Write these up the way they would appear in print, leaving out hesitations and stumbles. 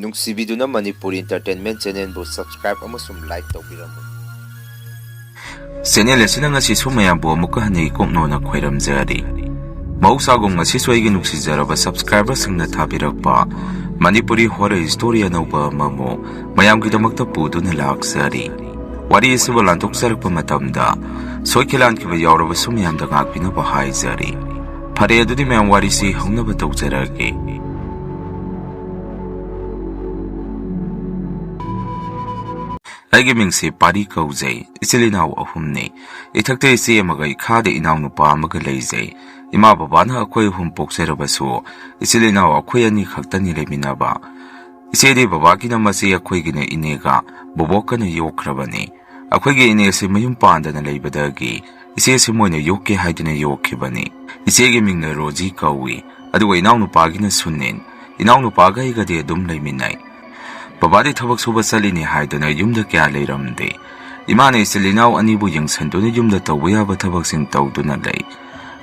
ꯅꯨꯡꯁꯤꯕꯤꯗꯨꯅ Manipuri entertainment ꯆꯦꯅꯦꯜꯕꯨ subscribe ꯑꯃꯁꯨꯡ like ꯇꯧꯕꯤꯔꯝꯃꯨ channel ꯑꯁꯤꯅ ꯉꯁꯤꯁꯨ ꯃꯌꯥꯝꯕꯨ ꯑꯃꯨꯛꯀ ꯍꯟꯅ ꯏꯀꯣꯛꯅꯣꯅ ꯈꯣꯏꯔꯝꯖꯔꯤ ꯃꯍꯧꯁꯥꯒꯨꯝ ꯉꯁꯤꯁꯨ ꯑꯩꯒꯤ ꯅꯨꯡꯁꯤꯖꯔꯕ ꯁꯕꯁꯀ꯭ꯔꯥꯏꯕꯔꯁꯤꯡꯅ ꯊꯥꯕꯤꯔꯛꯄ ꯃꯅꯤꯄꯨꯔꯤ ꯍꯣꯔꯔ ꯁ꯭ꯇꯣꯔꯤ ꯑꯅꯧꯕ ꯑꯃꯃꯨꯛ ꯃꯌꯥꯝꯒꯤꯗꯃꯛꯇ ꯄꯨꯗꯨꯅ ꯂꯥꯛꯆꯔꯤ ꯋꯥꯔꯤ ꯑꯁꯤꯕꯨ ꯂꯥꯟꯊꯣꯛꯆꯔꯛꯄ ꯃꯇꯝꯗ ꯁꯣꯏꯈꯤ ꯂꯥꯟꯈꯤꯕ ꯌꯥꯎꯔꯕꯁꯨ ꯃꯌꯥꯝꯗ ꯉꯥꯛꯄꯤꯅꯕ ꯍꯥꯏꯖꯔꯤ ꯐꯔꯦ ꯑꯗꯨꯗꯤ ꯃꯌꯥꯝ ꯋꯥꯔꯤꯁꯤ ꯍꯧꯅꯕ ꯇꯧꯖꯔꯒꯦ ꯑꯩꯒꯤ ꯃꯤꯡꯁꯤ ꯄꯥꯔꯤ ꯀꯧꯖꯩ ꯏꯆꯤꯜ ꯏꯅꯥꯎ ꯑꯍꯨꯝꯅꯤ ꯏꯊꯛꯇ ꯏꯆꯦ ꯑꯃꯒ ꯏꯈꯥꯗ ꯏꯅꯥꯎꯅꯨꯄꯥ ꯑꯃꯒ ꯂꯩꯖꯩ ꯏꯃꯥ ꯕꯕꯥꯅ ꯑꯩꯈꯣꯏ ꯑꯍꯨꯝ ꯄꯣꯛꯆꯔꯕꯁꯨ ꯏꯆꯤꯜ ꯏꯅꯥꯎ ꯑꯩꯈꯣꯏ ꯑꯅꯤ ꯈꯛꯇꯅꯤ ꯂꯩꯃꯤꯟꯅꯕ ꯏꯆꯦꯗꯤ ꯕꯕꯥꯒꯤꯅ ꯃꯆꯦ ꯑꯩꯈꯣꯏꯒꯤꯅ ꯏꯅꯦꯒ ꯕꯣꯕꯣꯛꯀꯅ ꯌꯣꯛꯈ꯭ꯔꯕꯅꯤ ꯑꯩꯈꯣꯏꯒꯤ ꯏꯅꯦꯁꯤ ꯃꯌꯨꯝ ꯄꯥꯟꯗꯅ ꯂꯩꯕꯗꯒꯤ ꯏꯆꯦꯁꯤ ꯃꯣꯏꯅ ꯌꯣꯛꯀꯦ ꯍꯥꯏꯗꯨꯅ ꯌꯣꯛꯈꯤꯕꯅꯤ ꯏꯆꯦꯒꯤ ꯃꯤꯡꯅ ꯔꯣꯖꯤ ꯀꯧꯏ ꯑꯗꯨꯒ ꯏꯅꯥꯎꯅꯨꯄꯥꯒꯤꯅ ꯁꯨꯅꯤꯟ ꯏꯅꯥꯎꯅꯨꯄꯥꯒ ꯑꯩꯒꯗꯤ ꯑꯗꯨꯝ ꯂꯩꯃꯤꯟꯅꯩ ꯕꯕꯥꯗꯤ ꯊꯕꯛ ꯁꯨꯕ ꯆꯠꯂꯤꯅꯤ ꯍꯥꯏꯗꯨꯅ ꯌꯨꯝꯗ ꯀꯌꯥ ꯂꯩꯔꯝꯗꯦ ꯏꯃꯥꯅ ꯏꯆꯤꯜ ꯏꯅꯥꯎ ꯑꯅꯤꯕꯨ ꯌꯦꯡꯁꯤꯟꯗꯨꯅ ꯌꯨꯝꯗ ꯇꯧꯕ ꯌꯥꯕ ꯊꯕꯛꯁꯤꯡ ꯇꯧꯗꯨꯅ ꯂꯩ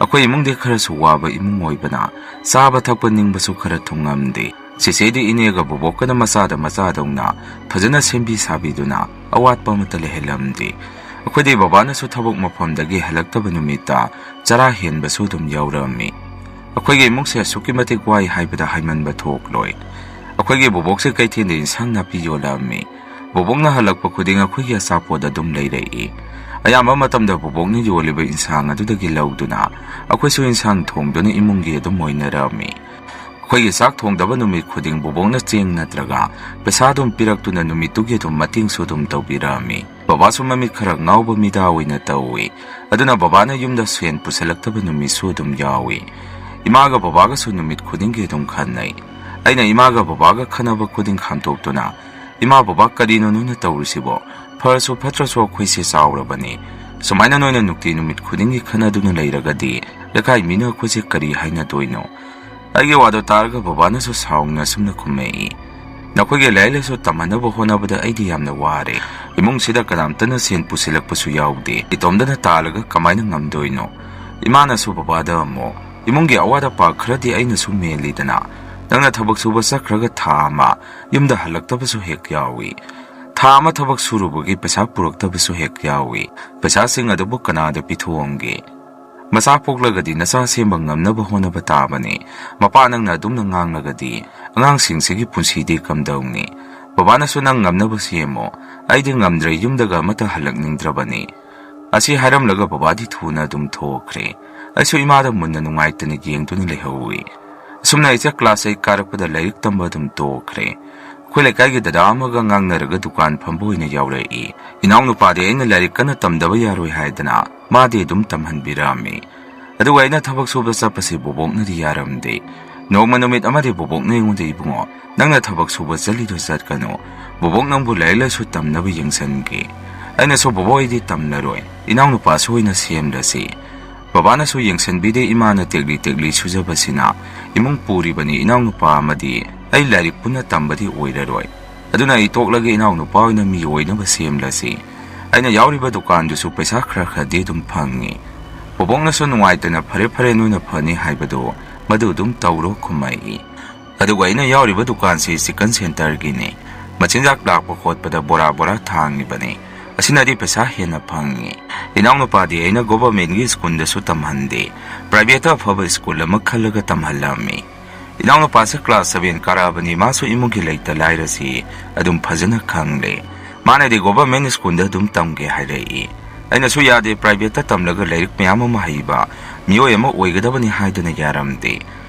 ꯑꯩꯈꯣꯏ ꯏꯃꯨꯡꯗꯤ ꯈꯔꯁꯨ ꯋꯥꯕ ꯏꯃꯨꯡ ꯑꯣꯏꯕꯅ ꯆꯥꯕ ꯊꯛꯄ ꯅꯤꯡꯕꯁꯨ ꯈꯔ ꯊꯨꯡꯉꯝꯗꯦ ꯆꯦꯆꯦꯗꯤ ꯏꯅꯦꯒ ꯕꯣꯕꯣꯛꯀꯅ ꯃꯆꯥꯗꯧꯅ ꯐꯖꯅ ꯁꯦꯝꯕꯤ ꯁꯥꯕꯤꯗꯨꯅ ꯑꯋꯥꯠꯄ ꯑꯃꯠꯇ ꯂꯩꯍꯜꯂꯝꯗꯦ ꯑꯩꯈꯣꯏꯗꯤ ꯕꯕꯥꯅꯁꯨ ꯊꯕꯛ ꯃꯐꯝꯗꯒꯤ ꯍꯜꯂꯛꯇꯕ ꯅꯨꯃꯤꯠꯇ ꯆꯔꯥ ꯍꯦꯟꯕꯁꯨ ꯑꯗꯨꯝ ꯌꯥꯎꯔꯝꯃꯤ ꯑꯩꯈꯣꯏꯒꯤ ꯏꯃꯨꯡꯁꯦ ꯑꯁꯨꯛꯀꯤ ꯃꯇꯤꯛ ꯋꯥꯏ ꯍꯥꯏꯕꯗ ꯍꯥꯏꯃꯟꯕ ꯊꯣꯛꯂꯣꯏ ꯑꯩꯈꯣꯏꯒꯤ ꯕꯣꯕꯣꯛꯁꯦ ꯀꯩꯊꯦꯜꯗ ꯏꯟꯁꯥꯡ ꯅꯥꯄꯤ ꯌꯣꯜꯂꯝꯃꯤ ꯕꯣꯕꯣꯛꯅ ꯍꯜꯂꯛꯄ ꯈꯨꯗꯤꯡ ꯑꯩꯈꯣꯏꯒꯤ ꯑꯆꯥꯄꯣꯠ ꯑꯗꯨꯝ ꯂꯩꯔꯛꯏ ꯑꯌꯥꯝꯕ ꯃꯇꯝꯗ ꯕꯣꯕꯣꯛꯅ ꯌꯣꯜꯂꯤꯕ ꯏꯟꯁꯥꯡ ꯑꯗꯨꯗꯒꯤ ꯂꯧꯗꯨꯅ ꯑꯩꯈꯣꯏꯁꯨ ꯏꯟꯁꯥꯡ ꯊꯣꯡꯗꯨꯅ ꯏꯃꯨꯡꯒꯤ ꯑꯗꯨꯝ ꯑꯣꯏꯅꯔꯝꯃꯤ ꯑꯩꯈꯣꯏꯒꯤ ꯆꯥꯛ ꯊꯣꯡꯗꯕ ꯅꯨꯃꯤꯠ ꯈꯨꯗꯤꯡ ꯕꯣꯕꯣꯛꯅ ꯆꯦꯡ ꯅꯠꯇ꯭ꯔꯒ ꯄꯩꯁꯥ ꯑꯗꯨꯝ ꯄꯤꯔꯛꯇꯨꯅ ꯅꯨꯃꯤꯠꯇꯨꯒꯤ ꯑꯗꯨꯝ ꯃꯇꯦꯡꯁꯨ ꯑꯗꯨꯝ ꯇꯧꯕꯤꯔꯝꯃꯤ ꯕꯕꯥꯁꯨ ꯃꯃꯤꯠ ꯈꯔ ꯉꯥꯎꯕ ꯃꯤꯗꯥ ꯑꯣꯏꯅ ꯇꯧꯏ ꯑꯗꯨꯅ ꯕꯕꯥꯅ ꯌꯨꯝꯗ ꯁꯦꯟ ꯄꯨꯁꯜꯂꯛꯇꯕ ꯅꯨꯃꯤꯠꯁꯨ ꯑꯗꯨꯝ ꯌꯥꯎꯏ ꯏꯃꯥꯒ ꯕꯕꯥꯒꯁꯨ ꯅꯨꯃꯤꯠ ꯈꯨꯗꯤꯡꯒꯤ ꯑꯗꯨم ꯈꯟꯅꯩ ꯑꯩꯅ ꯏꯃꯥꯒ ꯕꯕꯥꯒ ꯈꯟꯅꯕ ꯈꯨꯗꯤꯡ ꯈꯥꯝꯇꯣꯛꯇꯨꯅ ꯏꯃꯥ ꯕꯕꯥ ꯀꯔꯤꯅꯣ ꯅꯣꯏꯅ ꯇꯧꯔꯤꯁꯤꯕꯣ ꯐꯔꯁꯨ ꯐꯠꯇ꯭ꯔꯁꯨ ꯑꯩꯈꯣꯏꯁꯦ ꯆꯥꯎꯔꯕꯅꯤ ꯁꯨꯃꯥꯏꯅ ꯅꯣꯏꯅ ꯅꯨꯡꯇꯤ ꯅꯨꯃꯤꯠ ꯈꯨꯗꯤꯡꯒꯤ ꯈꯟꯅꯗꯨꯅ ꯂꯩꯔꯒꯗꯤ ꯂꯩꯀꯥꯏ ꯃꯤꯅ ꯑꯩꯈꯣꯏꯁꯦ ꯀꯔꯤ ꯍꯥꯏꯅꯗꯣꯏꯅꯣ ꯑꯩꯒꯤ ꯋꯥꯗꯣ ꯇꯥꯔꯒ ꯕꯕꯥꯅꯁꯨ ꯁꯥꯎꯅ ꯁꯨꯝꯅ ꯈꯨꯝꯃꯛꯏ ꯅꯈꯣꯏꯒꯤ ꯂꯥꯏꯔꯤꯛ ꯂꯥꯏꯁꯨ ꯇꯝꯍꯟꯅꯕ ꯍꯣꯠꯅꯕꯗ ꯑꯩꯗꯤ ꯌꯥꯝꯅ ꯋꯥꯔꯦ ꯏꯃꯨꯡꯁꯤꯗ ꯀꯅꯥꯝꯇꯅ ꯁꯦꯟ ꯄꯨꯁꯤꯜꯂꯛꯄꯁꯨ ꯌꯥꯎꯗꯦ ꯏꯇꯣꯝꯗꯅ ꯇꯥꯜꯂꯒ ꯀꯃꯥꯏꯅ ꯉꯝꯗꯣꯏꯅꯣ ꯏꯃꯥꯅꯁꯨ ꯕꯕꯥꯗ ꯑꯃꯨꯛ ꯏꯃꯨꯡꯒꯤ ꯑꯋꯥꯠ ꯑꯄꯥ ꯈꯔꯗꯤ ꯑꯩꯅꯁꯨ ꯃꯦꯜꯂꯤꯗꯅ ꯅꯪꯅ ꯊꯕꯛ ꯁꯨꯕ ꯆꯠꯈ꯭ꯔꯒ ꯊꯥ ꯑꯃ ꯌꯨꯝꯗ ꯍꯜꯂꯛꯇꯕꯁꯨ ꯍꯦꯛ ꯌꯥꯎꯏ ꯊꯥ ꯑꯃ ꯊꯕꯛ ꯁꯨꯔꯨꯕꯒꯤ ꯄꯩꯁꯥ ꯄꯨꯔꯛꯇꯕꯁꯨ ꯍꯦꯛ ꯌꯥꯎꯏ ꯄꯩꯁꯥꯁꯤꯡ ꯑꯗꯨꯕꯨ ꯀꯅꯥꯗ ꯄꯤꯊꯣꯛꯑꯝꯒꯦ ꯃꯆꯥ ꯄꯣꯛꯂꯒꯗꯤ ꯅꯆꯥ ꯁꯦꯝꯕ ꯉꯝꯅꯕ ꯍꯣꯠꯅꯕ ꯇꯥꯕꯅꯤ ꯃꯄꯥ ꯅꯪꯅ ꯑꯗꯨꯝꯅ ꯉꯥꯡꯂꯒꯗꯤ ꯑꯉꯥꯡꯁꯤꯡꯁꯤꯒꯤ ꯄꯨꯟꯁꯤꯗꯤ ꯀꯝꯗꯧꯅꯤ ꯕꯕꯥꯅꯁꯨ ꯅꯪ ꯉꯝꯅꯕ ꯁꯦꯝꯃꯣ ꯑꯩꯗꯤ ꯉꯝꯗ꯭ꯔꯦ ꯌꯨꯝꯗꯒ ꯑꯃꯠꯇ ꯍꯜꯂꯛꯅꯤꯡꯗ꯭ꯔꯕꯅꯤ ꯑꯁꯤ ꯍꯥꯏꯔꯝꯂꯒ ꯕꯕꯥꯗꯤ ꯊꯨꯅ ꯑꯗꯨꯝ ꯊꯣꯛꯈ꯭ꯔꯦ ꯑꯩꯁꯨ ꯏꯃꯥꯗ ꯃꯨꯟꯅ ꯅꯨꯡꯉꯥꯏꯇꯅ ꯌꯦꯡꯗꯨꯅ ꯂꯩꯍꯧꯏ ꯑꯁꯨꯝꯅ ꯑꯩꯁꯦ ꯀ꯭ꯂꯥꯁ 8 ꯀꯥꯔꯛꯄꯗ ꯂꯥꯏꯔꯤꯛ ꯇꯝꯕ ꯑꯗꯨꯝ ꯇꯣꯛꯈ꯭ꯔꯦ ꯑꯩꯈꯣꯏ ꯂꯩꯀꯥꯏꯒꯤ ꯗꯗꯥ ꯑꯃꯒ ꯉꯥꯡꯅꯔꯒ ꯗꯨꯀꯥꯟ ꯐꯝꯕ ꯑꯣꯏꯅ ꯌꯥꯎꯔꯛꯏ ꯏꯅꯥꯎꯅꯨꯄꯥꯗꯤ ꯑꯩꯅ ꯂꯥꯏꯔꯤꯛ ꯀꯟꯅ ꯇꯝꯗꯕ ꯌꯥꯔꯣꯏ ꯍꯥꯏꯗꯅ ꯃꯥꯗꯤ ꯑꯗꯨꯝ ꯇꯝꯍꯟꯕꯤꯔꯝꯃꯤ ꯑꯗꯨꯒ ꯑꯩꯅ ꯊꯕꯛ ꯁꯨꯕ ꯆꯠꯄꯁꯤ ꯕꯣꯕꯣꯛꯅꯗꯤ ꯌꯥꯔꯝꯗꯦ ꯅꯣꯡꯃ ꯅꯨꯃꯤꯠ ꯑꯃꯗꯤ ꯕꯣꯕꯣꯛꯅ ꯑꯩꯉꯣꯟꯗ ꯏꯕꯨꯡꯉꯣ ꯅꯪꯅ ꯊꯕꯛ ꯁꯨꯕ ꯆꯠꯂꯤꯗꯣ ꯆꯠꯀꯅꯨ ꯕꯣꯕꯣꯛ ꯅꯪꯕꯨ ꯂꯥꯏꯔꯤꯛ ꯂꯥꯏꯁꯨ ꯇꯝꯅꯕ ꯌꯦꯡꯁꯟꯒꯦ ꯑꯩꯅꯁꯨ ꯕꯣꯕꯣꯛ ꯑꯩꯗꯤ ꯇꯝꯂꯔꯣꯏ ꯏꯅꯥꯎꯅꯨꯄꯥꯁꯨ ꯑꯣꯏꯅ ꯁꯦꯝꯂꯁꯤ ꯕꯕꯥꯅꯁꯨ ꯌꯦꯡꯁꯟꯕꯤꯗꯦ ꯏꯃꯥꯅ ꯇꯦꯛꯂꯤ ꯁꯨꯖꯕꯁꯤꯅ ꯏꯃꯨꯡ ꯄꯨꯔꯤꯕꯅꯤ ꯏꯅꯥꯎꯅꯨꯄꯥ ꯑꯃꯗꯤ ꯑꯩ ꯂꯥꯏꯔꯤꯛ ꯄꯨꯟꯅ ꯇꯝꯕꯗꯤ ꯑꯣꯏꯔꯔꯣꯏ ꯑꯗꯨꯅ ꯑꯩ ꯇꯣꯛꯂꯒ ꯏꯅꯥꯎꯅꯨꯄꯥ ꯑꯣꯏꯅ ꯃꯤ ꯑꯣꯏꯅꯕ ꯁꯦꯝꯂꯁꯤ ꯑꯩꯅ ꯌꯥꯎꯔꯤꯕ ꯗꯨꯀꯥꯟꯗꯨꯁꯨ ꯄꯩꯁా ꯈꯔꯗꯤ ꯑꯗꯨꯝ ꯐꯪꯉꯤ ꯕꯣꯕꯣꯛꯅꯁꯨ ꯅꯨꯡꯉꯥꯏꯇꯅ ꯐꯔꯦ ꯅꯣꯏꯅ ꯐꯅꯤ ꯍꯥꯏꯕꯗꯣ ꯃꯗꯨ ꯑꯗꯨꯝ ꯇꯧꯔꯣ ꯈꯨꯝꯃꯛꯏ ꯑꯗꯨꯒ ꯑꯩꯅ ꯌꯥꯎꯔꯤꯕ ꯗꯨꯀꯥꯟꯁꯤ ꯆꯤꯀꯟ ꯁꯦꯟꯇꯔꯒꯤꯅꯤ ꯃꯆꯤꯟꯖꯥꯛ ꯂꯥꯛꯄ ꯈꯣꯠꯄꯗ ꯕꯣꯔꯥ ꯊꯥꯡꯉꯤꯕꯅꯤ ꯑꯁꯤꯅꯗꯤ ꯄꯩꯁꯥ ꯍꯦꯟꯅ ꯐꯪꯉꯤ ꯏꯅꯥꯎꯅꯨꯄꯥꯗꯤ ꯑꯩꯅ ꯒꯣꯚꯔꯟꯃꯦꯟꯠꯒꯤ ꯁ꯭ꯀꯨꯜꯗꯁꯨ ꯇꯝꯍꯟꯗꯦ ꯄ꯭ꯔꯥꯏꯚꯦꯠꯇ ꯑꯐꯕ ꯁ꯭ꯀꯨꯜ ꯑꯃ ꯈꯜꯂꯒ ꯇꯝꯍꯜꯂꯝꯃꯤ ꯏꯅꯥꯎꯅꯨꯄꯥꯁꯦ ꯀ꯭ꯂꯥꯁ 7 ꯀꯥꯔꯛꯑꯕꯅꯤ ꯃꯥꯁꯨ ꯏꯃꯨꯡꯒꯤ ꯂꯩꯇ ꯂꯥꯏꯔꯁꯤ ꯑꯗꯨꯝ ꯐꯖꯅ ꯈꯪꯂꯦ ꯃꯥꯅꯗꯤ ꯒꯣꯚꯔꯟꯃꯦꯟꯠ ꯁ꯭ꯀꯨꯜꯗ ꯑꯗꯨꯝ ꯇꯝꯒꯦ ꯍꯥꯏꯔꯛꯏ ꯑꯩꯅꯁꯨ ꯌꯥꯗꯦ ꯄ꯭ꯔꯥꯏꯚꯦꯠꯇ ꯇꯝꯂꯒ ꯂꯥꯏꯔꯤꯛ ꯃꯌꯥꯝ ꯑꯃ ꯍꯩꯕ ꯃꯤꯑꯣꯏ ꯑꯃ ꯑꯣꯏꯒꯗꯕꯅꯤ ꯍꯥꯏꯗꯨꯅ ꯌꯥꯔꯝꯗꯦ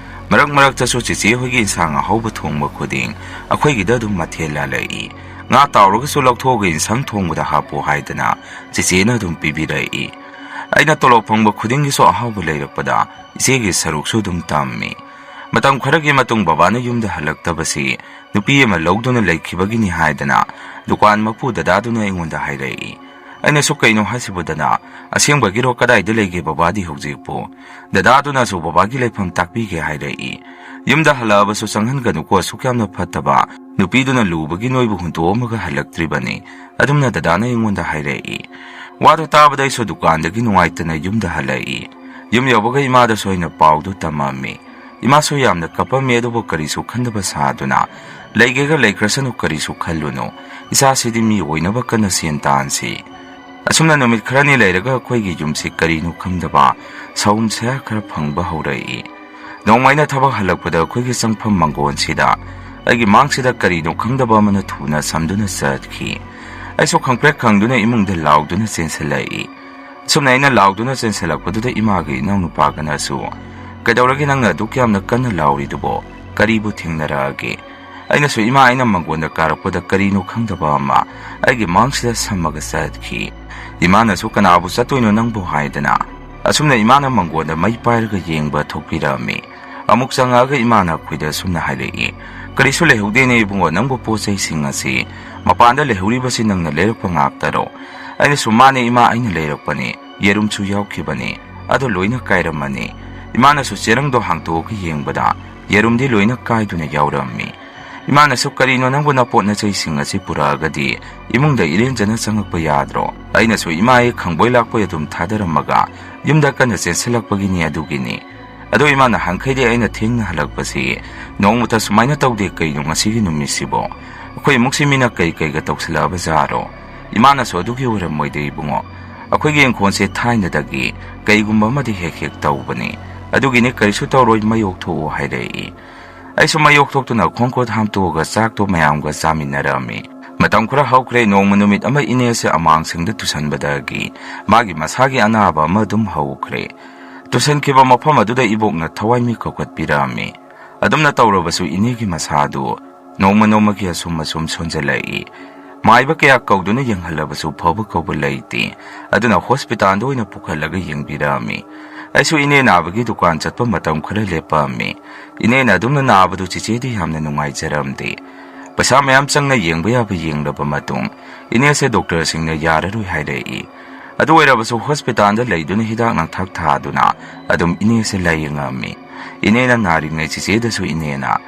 ꯃꯔꯛꯇꯁꯨ ꯆꯦꯆꯦ ꯍꯣꯏꯒꯤ ꯏꯟꯁꯥꯡ ꯑꯍꯥꯎꯕ ꯊꯣꯡꯕ ꯈꯨꯗꯤꯡ ꯑꯩꯈꯣꯏꯒꯤꯗ ꯑꯗꯨꯝ ꯃꯊꯦꯜ ꯂꯥꯜꯂꯛꯏ ꯉꯥ ꯇꯥꯎꯔꯒꯁꯨ ꯂꯧꯊꯣꯛꯑꯒ ꯏꯟꯁꯥꯡ ꯊꯣꯡꯕꯗ ꯍꯥꯞꯄꯣ ꯍꯥꯏꯗꯅ ꯆꯦꯆꯦꯅ ꯑꯗꯨꯝ ꯄꯤꯕꯤꯔꯛꯏ ꯑꯩꯅ ꯇꯣꯂꯣꯞ ꯐꯪꯕ ꯈꯨꯗꯤꯡꯒꯤꯁꯨ ꯑꯍꯥꯎꯕ ꯂꯩꯔꯛꯄꯗ ꯏꯆꯦꯒꯤ ꯁꯔꯨꯛꯁꯨ ꯑꯗꯨꯝ ꯇꯝꯃꯤ ꯃꯇꯝ ꯈꯔꯒꯤ ꯃꯇꯨꯡ ꯕꯕꯥꯅ ꯌꯨꯝꯗ ꯍꯜꯂꯛꯇꯕꯁꯤ ꯅꯨꯄꯤ ꯑꯃ ꯂꯧꯗꯨꯅ ꯂꯩꯈꯤꯕꯒꯤꯅꯤ ꯍꯥꯏꯗꯅ ꯗꯨꯀꯥꯟ ꯃꯄꯨ ꯗꯗꯥꯗꯨꯅ ꯑꯩꯉꯣꯟꯗ ꯍꯥꯏꯔꯛꯏ ꯑꯩꯅꯁꯨ ꯀꯩꯅꯣ ꯍꯥꯏꯁꯤꯕꯨ ꯗꯗꯥ ꯑꯁꯦꯡꯕꯒꯤꯔꯣ ꯀꯗꯥꯏꯗ ꯂꯩꯒꯦ ꯕꯕꯥꯗꯤ ꯍꯧꯖꯤꯛꯄꯨ ꯗꯗꯥꯗꯨꯅꯁꯨ ꯕꯕꯥꯒꯤ ꯂꯩꯐꯝ ꯇꯥꯛꯄꯤꯒꯦ ꯍꯥꯏꯔꯛꯏ ꯌꯨꯝꯗ ꯍꯜꯂꯛꯑꯕꯁꯨ ꯆꯪꯍꯟꯒꯅꯨꯀꯣ ꯑꯁꯨꯛ ꯌꯥꯝꯅ ꯐꯠꯇꯕ ꯅꯨꯄꯤꯗꯨꯅ ꯂꯨꯕꯒꯤ ꯅꯣꯏꯕꯨ ꯍꯨꯟꯇꯣꯛꯑꯝꯃꯒ ꯍꯜꯂꯛꯇ꯭ꯔꯤꯕꯅꯤ ꯑꯗꯨꯝꯅ ꯗꯗꯥꯅ ꯑꯩꯉꯣꯟꯗ ꯍꯥꯏꯔꯛꯏ ꯋꯥꯗꯨ ꯇꯥꯕꯗ ꯑꯩꯁꯨ ꯗꯨꯀꯥꯟꯗꯒꯤ ꯅꯨꯡꯉꯥꯏꯇꯅ ꯌꯨꯝꯗ ꯍꯜꯂꯛꯏ ꯌꯨꯝ ꯌꯧꯕꯒ ꯏꯃꯥꯗꯁꯨ ꯑꯩꯅ ꯄꯥꯎꯗꯨ ꯇꯝꯃꯝꯃꯤ ꯏꯃꯥꯁꯨ ꯌꯥꯝꯅ ꯀꯞꯄꯝꯃꯤ ꯑꯗꯨꯕꯨ ꯀꯔꯤꯁꯨ ꯈꯟꯗꯕ ꯁꯥꯗꯨꯅ ꯂꯩꯒꯦꯒ ꯂꯩꯈ꯭ꯔꯁꯅꯨ ꯀꯔꯤꯁꯨ ꯈꯜꯂꯨꯅꯨ ꯏꯆꯥꯁꯤꯗꯤ ꯃꯤ ꯑꯣꯏꯅꯕ ꯀꯟꯅ ꯁꯦꯟ ꯇꯥꯟꯁꯤ ꯑꯁꯨꯝꯅ ꯅꯨꯃꯤꯠ ꯈꯔꯅꯤ ꯂꯩꯔꯒ ꯑꯩꯈꯣꯏꯒꯤ ꯌꯨꯝꯁꯤ ꯀꯔꯤꯅꯣ ꯈꯪꯗꯕ ꯁꯥꯎꯟ ꯁꯌꯥ ꯈꯔ ꯐꯪꯕ ꯍꯧꯔꯛꯏ ꯅꯣꯡꯃꯩꯅ ꯊꯕꯛ ꯍꯜꯂꯛꯄꯗ ꯑꯩꯈꯣꯏꯒꯤ ꯆꯪꯐꯝ ꯃꯥꯡꯒꯣꯟꯁꯤꯗ ꯑꯩꯒꯤ ꯃꯥꯡꯁꯤꯗ ꯀꯔꯤꯅꯣ ꯈꯪꯗꯕ ꯑꯃꯅ ꯊꯨꯅ ꯁꯝꯗꯨꯅ ꯆꯠꯈꯤ ꯑꯩꯁꯨ ꯈꯪꯄ꯭ꯔꯦꯛ ꯈꯪꯗꯨꯅ ꯏꯃꯨꯡꯗ ꯂꯥꯎꯗꯨꯅ ꯆꯦꯟꯁꯤꯜꯂꯛꯏ ꯑꯁꯨꯝꯅ ꯑꯩꯅ ꯂꯥꯎꯗꯨꯅ ꯆꯦꯟꯁꯤꯜꯂꯛꯄꯗꯨꯗ ꯏꯃꯥꯒ ꯏꯅꯥꯎꯅꯨꯄꯥꯒꯅꯁꯨ ꯀꯩꯗꯧꯔꯒꯦ ꯅꯪꯅ ꯑꯗꯨꯛ ꯌꯥꯝꯅ ꯀꯟꯅ ꯂꯥꯎꯔꯤꯗꯨꯕꯣ ꯀꯔꯤꯕꯨ ꯊꯦꯡꯅꯔꯛꯑꯒꯦ ꯑꯩꯅꯁꯨ ꯏꯃꯥ ꯑꯩꯅ ꯃꯥꯡꯒꯣꯟꯗ ꯀꯥꯔꯛꯄꯗ ꯀꯔꯤꯅꯣ ꯈꯪꯗꯕ ꯑꯃ ꯑꯩꯒꯤ ꯃꯥꯡꯁꯤꯗ ꯁꯝꯃꯒ ꯆꯠꯈꯤ ꯏꯃꯥꯅꯁꯨ ꯀꯅꯥꯕꯨ ꯆꯠꯇꯣꯏꯅꯣ ꯅꯪꯕꯨ ꯍꯥꯏꯗꯅ ꯑꯁꯨꯝꯅ ꯏꯃꯥꯅ ꯃꯥꯡꯒꯣꯟꯗ ꯃꯩ ꯄꯥꯏꯔꯒ ꯌꯦꯡꯕ ꯊꯣꯛꯄꯤꯔꯛꯑꯝꯃꯤ ꯑꯃꯨꯛ ꯆꯪꯉꯛꯑꯒ ꯏꯃꯥꯅ ꯑꯩꯈꯣꯏꯗ ꯁꯨꯝꯅ ꯍꯥꯏꯔꯛꯏ ꯀꯔꯤꯁꯨ ꯂꯩꯍꯧꯗꯦꯅꯦ ꯏꯕꯨꯡꯉꯣ ꯅꯪꯕꯨ ꯄꯣꯠ ꯆꯩꯁꯤꯡ ꯑꯁꯤ ꯃꯄꯥꯟꯗ ꯂꯩꯍꯧꯔꯤꯕꯁꯤ ꯅꯪꯅ ꯂꯩꯔꯛꯄ ꯉꯥꯛꯇꯔꯣ ꯑꯩꯅꯁꯨ ꯃꯥꯅꯦ ꯏꯃꯥ ꯑꯩꯅ ꯂꯩꯔꯛꯄꯅꯦ ꯌꯦꯔꯨꯝꯁꯨ ꯌꯥꯎꯈꯤꯕꯅꯦ ꯑꯗꯨ ꯂꯣꯏꯅ ꯀꯥꯏꯔꯝꯃꯅꯤ ꯏꯃꯥꯅꯁꯨ ꯆꯦꯔꯪꯗꯣ ꯍꯥꯡꯇꯣꯛꯑꯒ ꯌꯦꯡꯕꯗ ꯌꯦꯔꯨꯝꯗꯤ ꯂꯣꯏꯅ ꯀꯥꯏꯗꯨꯅ ꯌꯥꯎꯔꯝꯃꯤ 이만에서 ꯀꯔꯤꯅꯣ ꯅꯪꯕꯨ ꯅꯄꯣꯠ ꯅꯆꯩꯁꯤꯡ ꯑꯁꯤ ꯄꯨꯔꯛꯑꯒꯗꯤ ꯏꯃꯨꯡꯗ 이ren저는 ꯆꯪꯉꯛꯄ ꯌꯥꯗ꯭ꯔꯣ ꯑꯩꯅꯁꯨ ꯏꯃꯥꯒꯤ ꯈꯪꯕꯣꯏ ꯂꯥꯛꯄꯣꯏ ꯑꯗꯨꯝ ꯊꯥꯗꯔꯝꯃꯒ ꯌꯨꯝꯗ ꯀꯟꯅ ꯆꯦꯟꯁꯤꯜꯂꯛꯄꯒꯤꯅꯤ ꯑꯗꯨꯒꯤꯅꯤ ꯑꯗꯣ ꯏꯃꯥꯅ ꯍꯪꯈꯩꯗꯤ ꯑꯩꯅ ꯊꯦꯡꯅ ꯍꯜꯂꯛꯄꯁꯤ ꯅꯣꯡꯃꯇ ꯁꯨꯃꯥꯏꯅ ꯇꯧꯗꯦ ꯀꯩꯅꯣ ꯉꯁꯤꯒꯤ ꯅꯨꯃꯤꯠꯁꯤꯕꯣ ꯑꯩꯈꯣꯏ ꯏꯃꯨꯡꯁꯤ ꯃꯤꯅ ꯀꯩꯒ ꯇꯧꯁꯤꯜꯂꯛꯑꯕ ꯖꯥꯔꯣ ꯏꯃꯥꯅꯁꯨ ꯑꯗꯨꯒꯤ ꯑꯣꯏꯔꯝꯃꯣꯏꯗ ꯏꯕꯨꯡꯉꯣ ꯑꯩꯈꯣꯏꯒꯤ ꯏꯪꯈꯣꯜꯁꯦ ꯊꯥꯏꯅꯗꯒꯤ ꯀꯩꯒꯨꯝꯕ ꯑꯃꯗꯤ ꯍꯦꯛ ꯇꯧꯕꯅꯤ ꯑꯗꯨꯒꯤꯅꯤ ꯀꯔꯤꯁꯨ ꯇꯧꯔꯣꯏ ꯃꯌꯣꯛꯊꯣꯛꯎ ꯍꯥꯏꯔꯛꯏ ꯑꯩꯁꯨ ꯃꯌꯣꯛꯊꯣꯛꯇꯨꯅ ꯈꯣꯡꯈꯨꯠ ꯍꯥꯝꯇꯣꯛꯑꯒ ꯆꯥꯛꯇꯣ ꯃꯌꯥꯝꯒ ꯆꯥꯃꯤꯟꯅꯔꯝꯃꯤ ꯃꯇꯝ ꯈꯔ ꯍꯧꯈ꯭ꯔꯦ ꯅꯣꯡꯃ ꯅꯨꯃꯤꯠ ꯑꯃ ꯏꯅꯦꯁꯦ ꯑꯃꯥꯡꯁꯤꯡꯗ ꯇꯨꯁꯟꯕꯗꯒꯤ ꯃꯥꯒꯤ ꯃꯁꯥꯒꯤ ꯑꯅꯥꯕ ꯑꯃ ꯑꯗꯨꯝ ꯍꯧꯈ꯭ꯔꯦ ꯇꯨꯁꯟꯈꯤꯕ ꯃꯐꯝ ꯑꯗꯨꯗ ꯏꯕꯣꯛꯅ ꯊꯋꯥꯏꯃꯤ ꯀꯧꯈꯠꯄꯤꯔꯝꯃꯤ ꯑꯗꯨꯝꯅ ꯇꯧꯔꯕꯁꯨ ꯏꯅꯦꯒꯤ ꯃꯁꯥꯗꯨ ꯅꯣꯡꯃꯒꯤ ꯑꯁꯨꯝ ꯁꯣꯟꯖꯜꯂꯛꯏ ꯃꯥꯏꯕ ꯀꯌꯥ ꯀꯧꯗꯨꯅ ꯌꯦꯡꯍꯜꯂꯕꯁꯨ ꯐꯕ ꯀꯧꯕ ꯂꯩꯇꯦ ꯑꯗꯨꯅ ꯍꯣꯁꯄꯤꯇꯥꯜꯗ ꯑꯣꯏꯅ ꯄꯨꯈꯠꯂꯒ ꯌꯦꯡꯕꯤꯔꯝꯃꯤ ꯑꯩꯁꯨ ꯏꯅꯦ ꯅꯥꯕꯒꯤ ꯗꯨꯀꯥꯟ ꯆꯠꯄ ꯃꯇꯝ ꯈꯔ ꯂꯦꯞꯄꯝꯃꯤ ꯏꯅꯦꯅ ꯑꯗꯨꯝꯅ ꯅꯥꯕꯗꯨ ꯆꯤꯆꯦꯗꯤ ꯌꯥꯝꯅ ꯅꯨꯡꯉꯥꯏꯖꯔꯝꯗꯦ ꯄꯩꯁꯥ ꯃꯌꯥꯝ ꯆꯪꯅ ꯌꯦꯡꯕ ꯌꯥꯕ ꯌꯦꯡꯂꯕ ꯃꯇꯨꯡ ꯏꯅꯦꯁꯦ ꯗꯣꯛꯇꯔꯁꯤꯡꯅ ꯌꯥꯔꯔꯣꯏ ꯍꯥꯏꯔꯛꯏ ꯑꯗꯨ ꯑꯣꯏꯔꯕꯁꯨ ꯍꯣꯁꯄꯤꯇꯥꯜꯗ ꯂꯩꯗꯨꯅ ꯍꯤꯗꯥꯛ ꯂꯥꯡꯊꯛ ꯊꯥꯗꯨꯅ ꯑꯗꯨꯝ ꯏꯅꯦꯁꯦ ꯂꯥꯌꯦꯡꯉꯝꯃꯤ ꯏꯅꯦꯅ ꯅꯥꯔꯤꯉꯩ ꯆꯤꯆꯦꯗꯁꯨ ꯏꯅꯦꯅ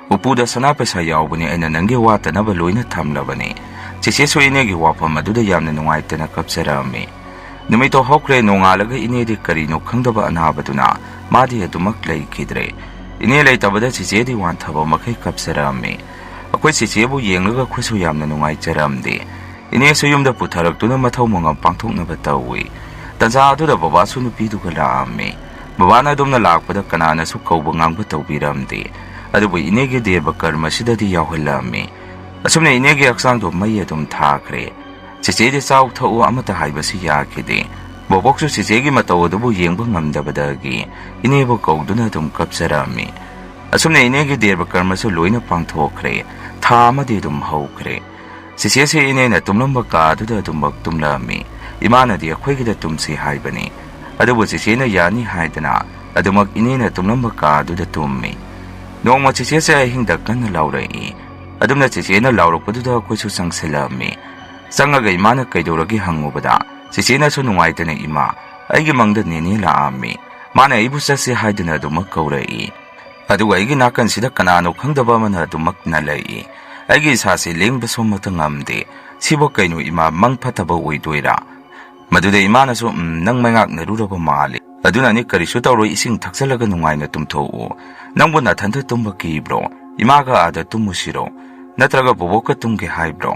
ꯎꯄꯨꯗ ꯁꯅꯥ ꯄꯩꯁꯥ ꯌꯥꯎꯕꯅꯤ ꯑꯩꯅ ꯅꯪꯒꯤ ꯋꯥꯠꯇꯅꯕ ꯂꯣꯏꯅ ꯊꯝꯂꯕꯅꯤ ꯆꯤꯆꯦꯁꯨ ꯏꯅꯦꯒꯤ ꯋꯥꯐꯝ ꯑꯗꯨꯗ ꯌꯥꯝꯅ ꯅꯨꯡꯉꯥꯏꯇꯅ ꯀꯞꯆꯔꯝꯃꯤ ꯅꯨꯃꯤꯠꯇꯣ ꯍꯧꯈ꯭ꯔꯦ ꯅꯣꯡꯉꯥꯜꯂꯒ ꯏꯅꯦꯗꯤ ꯀꯔꯤꯅꯣ ꯈꯪꯗꯕ ꯑꯅꯥꯕꯗꯨꯅ ꯃꯥꯗꯤ ꯑꯗꯨꯃꯛ ꯂꯩꯈꯤꯗ꯭ꯔꯦ ꯏꯅꯦ ꯂꯩꯇꯕꯗ ꯆꯤꯆꯦꯗꯤ ꯋꯥꯟꯊꯕ ꯃꯈꯩ ꯀꯞꯆꯔꯝꯃꯤ ꯑꯩꯈꯣꯏ ꯆꯤꯆꯦꯕꯨ ꯌꯦꯡꯂꯒ ꯑꯩꯈꯣꯏꯁꯨ ꯌꯥꯝꯅ ꯅꯨꯡꯉꯥꯏꯖꯔꯝꯗꯦ ꯏꯅꯦꯁꯨ ꯌꯨꯝꯗ ꯄꯨꯊꯔꯛꯇꯨꯅ ꯃꯊꯧ ꯃꯉꯝ ꯄꯥꯡꯊꯣꯛꯅꯕ ꯇꯧꯏ ꯇꯟꯖꯥ ꯑꯗꯨꯗ ꯕꯕꯥꯁꯨ ꯅꯨꯄꯤꯗꯨꯒ ꯂꯥꯛꯑꯝꯃꯤ ꯕꯕꯥꯅ ꯑꯗꯨꯝꯅ ꯂꯥꯛꯄꯗ ꯀꯅꯥꯅꯁꯨ ꯀꯧꯕ ꯉꯥꯡꯕ ꯇꯧꯕꯤꯔꯝꯗꯦ ꯑꯗꯨꯕꯨ ꯏꯅꯦꯒꯤ ꯗꯦꯕ ꯀꯔꯃꯁꯤꯗꯗꯤ ꯌꯥꯎꯍꯜꯂꯝꯃꯤ ꯑꯁꯨꯝꯅ ꯏꯅꯦꯒꯤ ꯍꯛꯆꯥꯡꯗꯣ ꯃꯩ ꯑꯗꯨꯝ ꯊꯥꯈ꯭ꯔꯦ ꯆꯤꯆꯦꯗꯤ ꯆꯥꯎ ꯊꯛꯎ ꯑꯃꯠꯇ ꯍꯥꯏꯕꯁꯤ ꯌꯥꯈꯤꯗꯦ ꯕꯣꯕꯣꯛꯁꯨ ꯆꯤꯆꯦꯒꯤ ꯃꯇꯧ ꯑꯗꯨꯕꯨ ꯌꯦꯡꯕ ꯉꯝꯗꯕꯗꯒꯤ ꯏꯅꯦꯕꯨ ꯀꯧꯗꯨꯅ ꯑꯗꯨꯝ ꯀꯞꯆꯔꯝꯃꯤ ꯑꯁꯨꯝꯅ ꯏꯅꯦꯒꯤ ꯗꯦꯕ ꯀꯔꯃꯁꯨ ꯂꯣꯏꯅ ꯄꯥꯡꯊꯣꯛꯈ꯭ꯔꯦ ꯊꯥ ꯑꯃꯗꯤ ꯑꯗꯨꯝ ꯍꯧꯈ꯭ꯔꯦ ꯆꯤꯆꯦꯁꯦ ꯏꯅꯦꯅ ꯇꯨꯝꯂꯝꯕ ꯀꯥꯗꯨꯗ ꯑꯗꯨꯃꯛ ꯇꯨꯝꯂꯝꯃꯤ ꯏꯃꯥꯅꯗꯤ ꯑꯩꯈꯣꯏꯒꯤꯗ ꯇꯨꯝꯁꯤ ꯍꯥꯏꯕꯅꯤ ꯑꯗꯨꯕꯨ ꯆꯤꯆꯦꯅ ꯌꯥꯅꯤ ꯍꯥꯏꯗꯅ ꯑꯗꯨꯃꯛ ꯏꯅꯦꯅ ꯇꯨꯝꯂꯝꯕ ꯀꯥꯗꯨꯗ ꯇꯨꯝꯃꯤ ꯅꯣꯡꯃ ꯆꯤꯆꯦꯁꯦ ꯑꯍꯤꯡꯗ ꯀꯟꯅ ꯂꯥꯎꯔꯛꯏ ꯑꯗꯨꯝꯅ ꯆꯤꯆꯦꯅ ꯂꯥꯎꯔꯛꯄꯗꯨꯗ ꯑꯩꯈꯣꯏꯁꯨ ꯆꯪꯁꯤꯜꯂꯝꯃꯤ ꯆꯪꯉꯒ ꯏꯃꯥꯅ ꯀꯩꯗꯧꯔꯒꯦ ꯍꯪꯉꯨꯕꯗ ꯆꯤꯆꯦꯅꯁꯨ ꯅꯨꯡꯉꯥꯏꯇꯅ ꯏꯃꯥ ꯑꯩꯒꯤ ꯃꯪꯗ ꯅꯦꯅꯦ ꯂꯥꯛꯑꯝꯃꯤ ꯃꯥꯅ ꯑꯩꯕꯨ ꯆꯠꯁꯤ ꯍꯥꯏꯗꯨꯅ ꯑꯗꯨꯃꯛ ꯀꯧꯔꯛꯏ ꯑꯗꯨꯒ ꯑꯩꯒꯤ ꯅꯥꯀꯟꯁꯤꯗ ꯀꯅꯥꯅꯣ ꯈꯪꯗꯕ ꯑꯃꯅ ꯑꯗꯨꯃꯛ ꯅꯂꯛꯏ ꯑꯩꯒꯤ ꯏꯁꯥꯁꯤ ꯂꯦꯡꯕ ꯁꯣꯝꯃꯇ ꯉꯝꯗꯦ ꯁꯤꯕꯨ ꯀꯩꯅꯣ ꯏꯃꯥ ꯃꯪ ꯐꯠꯇꯕ ꯑꯣꯏꯗꯣꯏꯔꯥ ꯃꯗꯨꯗ ꯏꯃꯥꯅꯁꯨ ꯅꯪ ꯃꯩꯉꯥꯛꯅꯔꯨꯔꯕ ꯃꯥꯜꯂꯤ ꯑꯗꯨꯅꯅꯤ ꯀꯔꯤꯁꯨ ꯇꯧꯔꯣꯏ ꯏꯁꯤꯡ ꯊꯛꯆꯜꯂꯒ ꯅꯨꯡꯉꯥꯏꯅ ꯇꯨꯝꯊꯣꯛꯎ ꯅꯪꯕꯨ ꯅꯊꯟꯇ ꯇꯨꯝꯕ ꯀꯤꯕ꯭ꯔꯣ ꯏꯃꯥꯒ ꯑꯥꯗ ꯇꯨꯝꯃꯨꯁꯤꯔꯣ ꯅꯠꯇ꯭ꯔꯒ ꯕꯣꯕꯣꯛꯀ ꯇꯨꯝꯒꯦ ꯍꯥꯏꯕ꯭ꯔꯣ